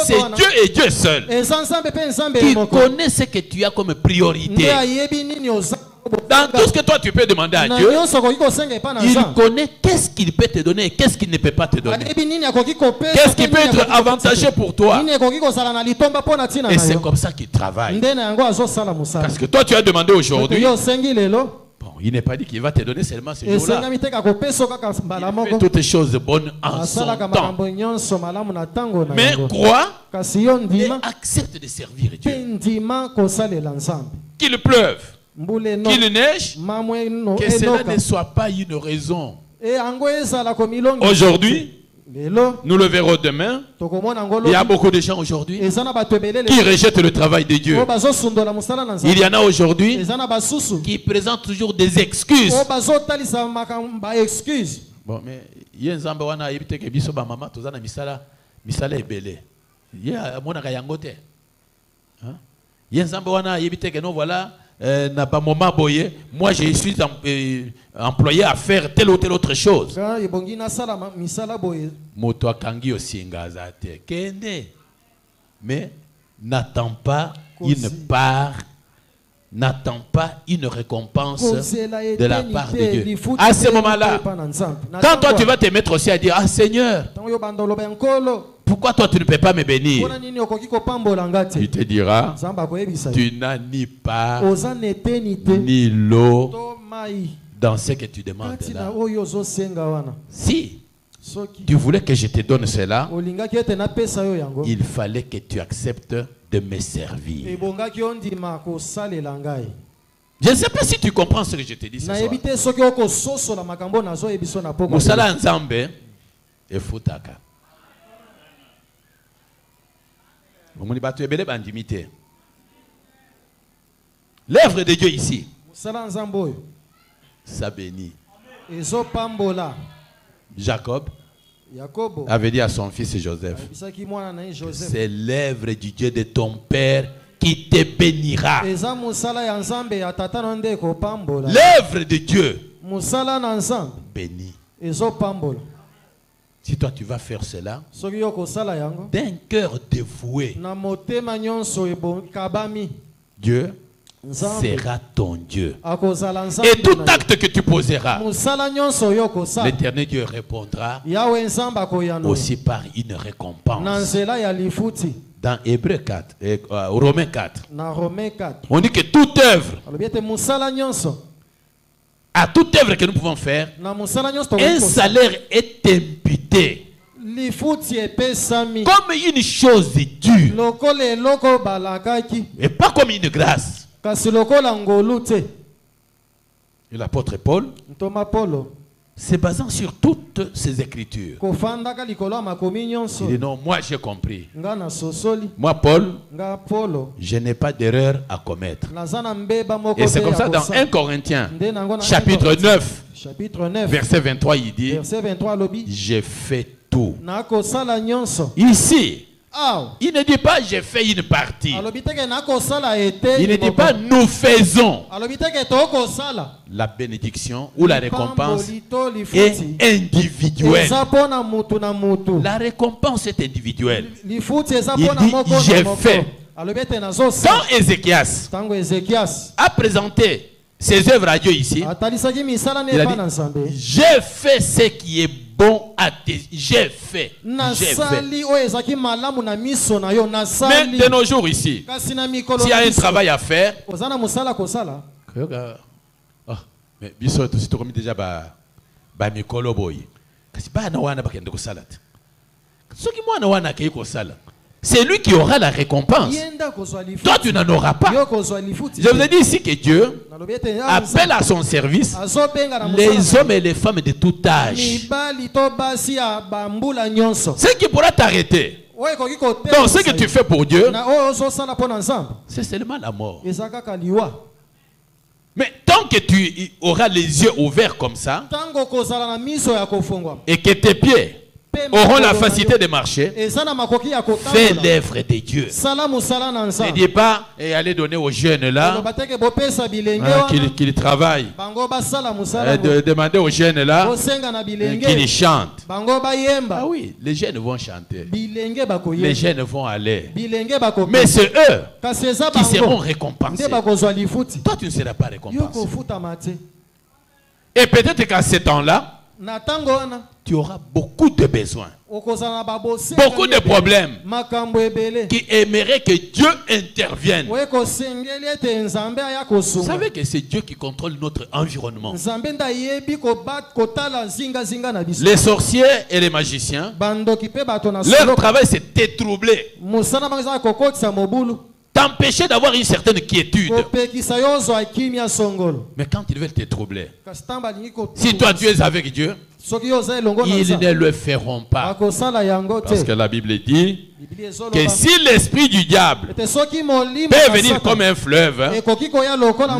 Speaker 3: c'est Dieu et Dieu seul qui connaît ce que tu as comme priorité. Dans tout ce que toi tu peux demander à Dieu, il connaît qu'est-ce qu'il peut te donner et qu'est-ce qu'il ne peut pas te donner. Qu'est-ce qui peut être avantageux pour toi. Et c'est comme ça qu'il travaille. Parce que toi tu as demandé aujourd'hui, bon, il n'est pas dit qu'il va te donner seulement ce jour-là. Il fait toutes les choses bonnes en son temps. Mais crois et accepte de servir Dieu. Qu'il pleuve, qu'il neige, que cela ne soit pas une raison. Aujourd'hui, nous le verrons demain. Il y a beaucoup de gens aujourd'hui qui rejettent le travail de Dieu. Il y en a aujourd'hui qui présentent toujours des excuses. Bon, mais il y a un zamba wana yebite ke biso ba mama tozana misala ebele. Il y a mona kayangote. Hein? Il y a un zamba wana yebite ke non voilà n'a pas moment boye, moi je suis employé à faire telle ou telle autre chose. Moto kangi osinga zate kende. Mais n'attends pas une part, n'attends pas une récompense de la part de Dieu. À ce moment-là, quand toi tu vas te mettre aussi à dire, ah Seigneur, pourquoi toi tu ne peux pas me bénir? Il te dira, tu n'as ni part, ni lot dans ce que tu demandes là. Si tu voulais que je te donne cela, il fallait que tu acceptes de me servir. Je ne sais pas si tu comprends ce que je te dis ce soir. Musala nzambe efutaka. L'œuvre de Dieu ici, ça bénit. Jacob avait dit à son fils Joseph, c'est l'œuvre du Dieu de ton père qui te bénira. L'œuvre de Dieu bénit. Si toi tu vas faire cela d'un cœur dévoué, Dieu sera ton Dieu. Et tout acte que tu poseras, l'Éternel Dieu répondra aussi par une récompense. Dans Hébreux 4, Romains 4, on dit que toute œuvre, à toute œuvre que nous pouvons faire, un salaire est imputé comme une chose due et pas comme une grâce. Et l'apôtre Paul, se basant sur toutes ces écritures, il dit non, moi j'ai compris. Moi Paul, je n'ai pas d'erreur à commettre. Et c'est comme ça dans 1 Corinthiens chapitre 9 verset 23, il dit, j'ai fait tout. Ici, il ne dit pas j'ai fait une partie. Il ne dit pas nous faisons. La bénédiction ou la récompense est individuelle. La récompense est individuelle. Il dit j'ai fait. Quand Ézéchias a présenté ses œuvres à Dieu ici, il a dit j'ai fait ce qui est bon à tes... J'ai fait. Mais de nos jours ici, s'il y a un travail à faire, mais biso to sito komi déjà ba mikolo boy. Kasi ba na wana bakende ko salade. Soki mwana wana ke ko sala. C'est lui qui aura la récompense. Toi, tu n'en auras pas. Je vous ai dit ici que Dieu appelle à son service les hommes et les femmes de tout âge. Ce qui pourra t'arrêter, donc ce que tu fais pour Dieu, c'est seulement la mort. Mais tant que tu auras les yeux ouverts comme ça, et que tes pieds auront la facilité de marcher, fais l'œuvre de Dieu. Ne dis pas et allez donner aux jeunes là qu'ils travaillent. Demander aux jeunes là qu'ils chantent. Ah oui, les jeunes vont chanter. Les jeunes vont aller. Mais c'est eux qui seront récompensés. Toi tu ne seras pas récompensé. Et peut-être qu'à ce temps-là, tu auras beaucoup de besoins, beaucoup de problèmes qui aimeraient que Dieu intervienne. Vous savez que c'est Dieu qui contrôle notre environnement. Les sorciers et les magiciens, leur travail c'est détroubler, t'empêcher d'avoir une certaine quiétude. Mais quand ils veulent te troubler, si toi tu es avec Dieu, ils ne le feront pas. Parce que la Bible dit que si l'esprit du diable peut venir comme un fleuve,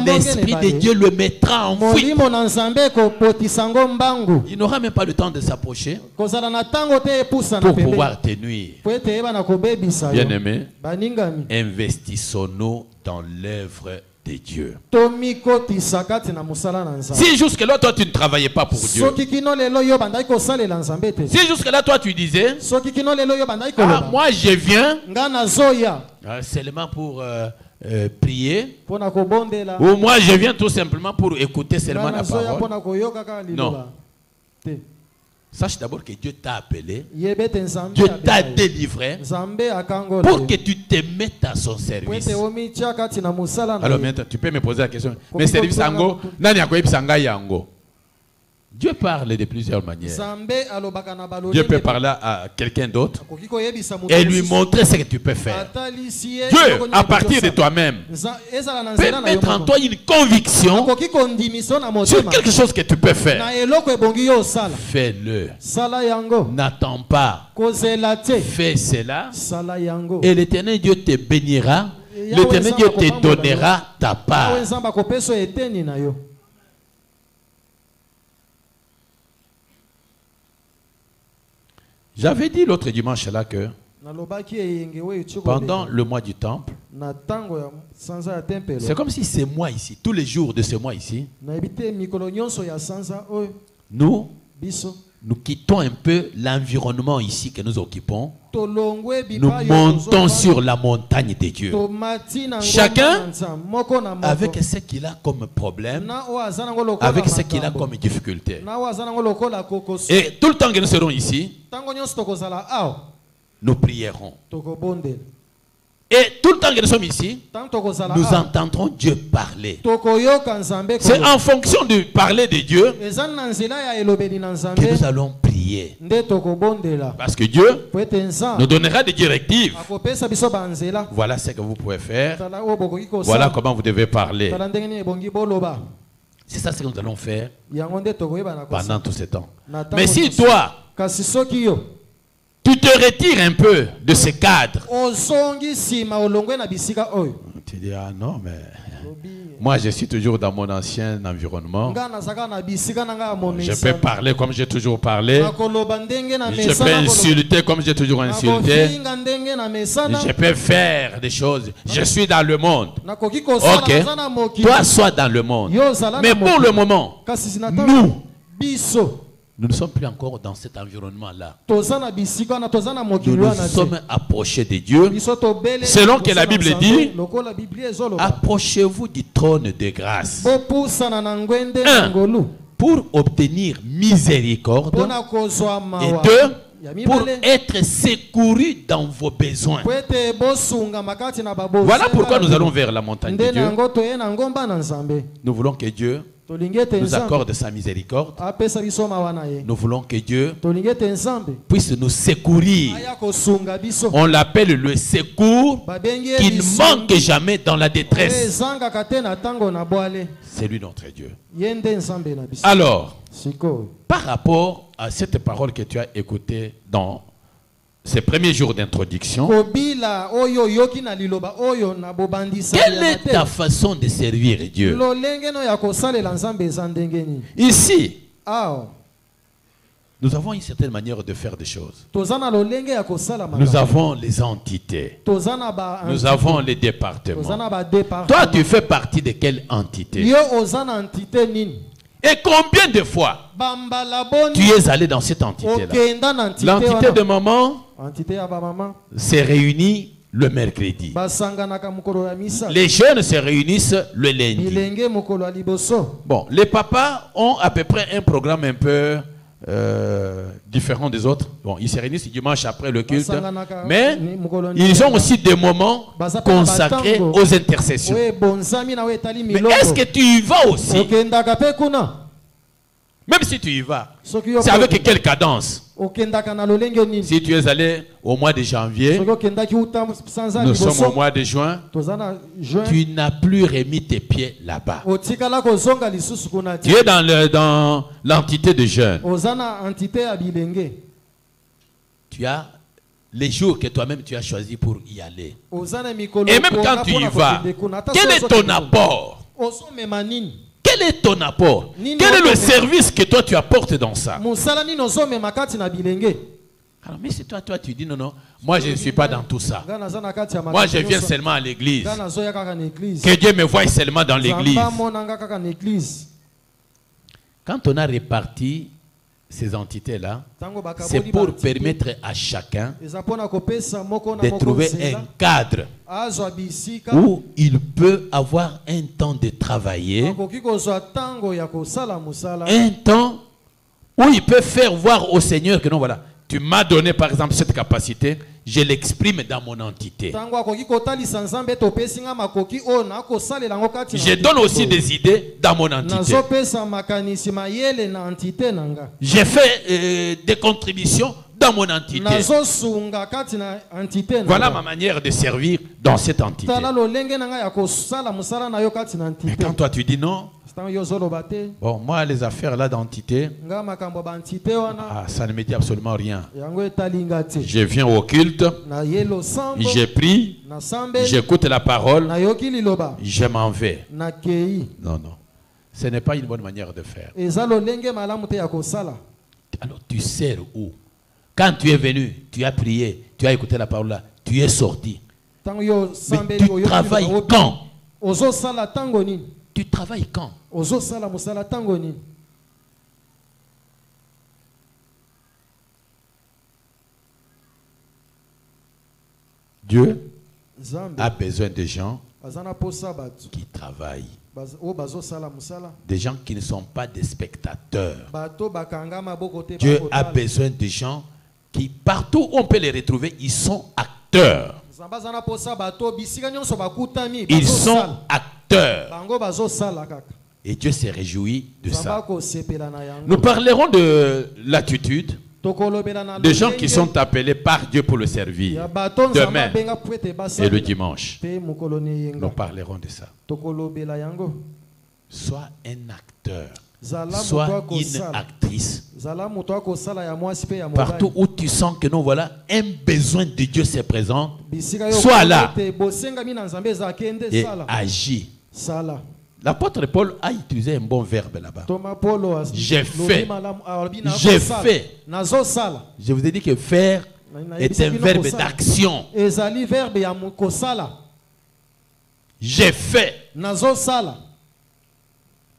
Speaker 3: l'esprit de Dieu le mettra en fuite. Il n'aura même pas le temps de s'approcher pour pouvoir te nuire. Bien-aimés, investissons-nous dans l'œuvre de Dieu. Si jusque-là, toi, tu ne travaillais pas pour Dieu. Si jusque-là, toi, tu disais, ah, moi, je viens seulement pour prier, ou moi, je viens tout simplement pour écouter seulement la parole. Non. Sache d'abord que Dieu t'a appelé, Dieu t'a délivré pour que tu te mettes à son service. Alors maintenant, tu peux me poser la question, mais service ango, nani akoyebisanga yango? Dieu parle de plusieurs manières. Dieu peut parler à quelqu'un d'autre et lui montrer ce que tu peux faire. Dieu, à partir de toi-même, peut mettre en toi une conviction sur quelque chose que tu peux faire. Fais-le. N'attends pas. Fais cela. Et l'Éternel Dieu te bénira. L'Éternel Dieu te donnera ta part. J'avais dit l'autre dimanche là que pendant le mois du temple, c'est comme si ce mois ici, tous les jours de ce mois ici, nous quittons un peu l'environnement ici que nous occupons. Nous montons sur la montagne de Dieu. Chacun avec ce qu'il a comme problème, avec ce qu'il a comme difficulté. Et tout le temps que nous serons ici, nous prierons. Et tout le temps que nous sommes ici, nous entendrons Dieu parler. C'est en fonction du parler de Dieu que nous allons prier. Parce que Dieu nous donnera des directives. Voilà ce que vous pouvez faire. Voilà comment vous devez parler. C'est ça ce que nous allons faire pendant tout ce temps. Mais si toi, tu te retires un peu de ce cadre, tu dis, ah non, mais moi je suis toujours dans mon ancien environnement. Je peux parler comme j'ai toujours parlé. Je peux insulter comme j'ai toujours insulté. Je peux faire des choses. Je suis dans le monde. Ok, toi sois dans le monde. Mais pour le moment, nous ne sommes plus encore dans cet environnement-là. Nous nous sommes approchés de Dieu. Selon que la Bible dit, approchez-vous du trône de grâce. Pour obtenir miséricorde. Et deux, pour être secouru dans vos besoins. Voilà pourquoi nous allons vers la montagne de Dieu. Nous voulons que Dieu nous accorde sa miséricorde. Nous voulons que Dieu puisse nous secourir. On l'appelle le secours qui ne manque jamais dans la détresse. C'est lui notre Dieu. Alors, par rapport à cette parole que tu as écoutée dans ces premiers jours d'introduction, quelle est ta façon de servir Dieu? Ici, nous avons une certaine manière de faire des choses. Nous avons les entités. Nous avons les départements. Toi, tu fais partie de quelle entité? Et combien de fois tu es allé dans cette entité-là? L'entité de maman se réunit le mercredi. Les jeunes se réunissent le lundi. Bon, les papas ont à peu près un programme un peu différents des autres. Bon, ils se réunissent dimanche après le culte, mais ils ont aussi des moments consacrés aux intercessions. Mais est-ce que tu y vas aussi? Même si tu y vas, c'est avec quelle cadence? Si tu es allé au mois de janvier, nous sommes au mois de juin, tu n'as plus remis tes pieds là-bas. Tu es dans l'entité de jeûne. Tu as les jours que toi-même tu as choisi pour y aller. Et même quand tu y vas, quel est ton apport? Quel est ton apport? Quel est le service que toi tu apportes dans ça? Alors, mais c'est toi tu dis non, moi je ne suis pas dans tout ça. Moi je viens seulement à l'église. Que Dieu me voie seulement dans l'église. Quand on a réparti ces entités-là, c'est pour permettre à chacun de trouver un cadre où il peut avoir un temps de travailler, un temps où il peut faire voir au Seigneur que non, voilà, tu m'as donné par exemple cette capacité, je l'exprime dans mon entité. Je donne aussi des idées dans mon entité. J'ai fait des contributions dans mon entité. Voilà ma manière de servir dans cette entité. Mais quand toi tu dis non, bon, moi les affaires là d'entité, ça ne me dit absolument rien. Je viens au culte, je prie, j'écoute la parole, je m'en vais. Non, ce n'est pas une bonne manière de faire. Alors tu sers où? Quand tu es venu, tu as prié, tu as écouté la parole là, tu es sorti. Mais tu travailles quand? Tu travailles quand? Dieu a besoin de gens qui travaillent. Des gens qui ne sont pas des spectateurs. Dieu a besoin de gens qui, partout où on peut les retrouver, ils sont acteurs. Ils sont acteurs. Et Dieu s'est réjoui de ça. Nous parlerons de l'attitude des gens qui sont appelés par Dieu pour le servir. Demain et le dimanche, nous parlerons de ça. Sois un acteur. Sois une actrice. Partout où tu sens que non, voilà, un besoin de Dieu se présente, sois là et agis. L'apôtre Paul a utilisé un bon verbe là-bas. J'ai fait. J'ai fait. Je vous ai dit que faire est un verbe d'action. J'ai fait.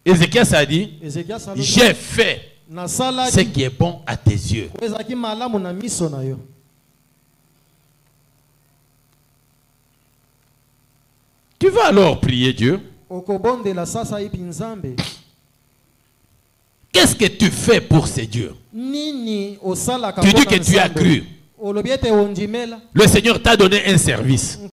Speaker 3: Ézéchias a dit, j'ai fait ce qui est bon à tes yeux. Tu vas alors prier Dieu. Qu'est-ce que tu fais pour ces dieux? Tu dis que tu as cru. Le Seigneur t'a donné un service.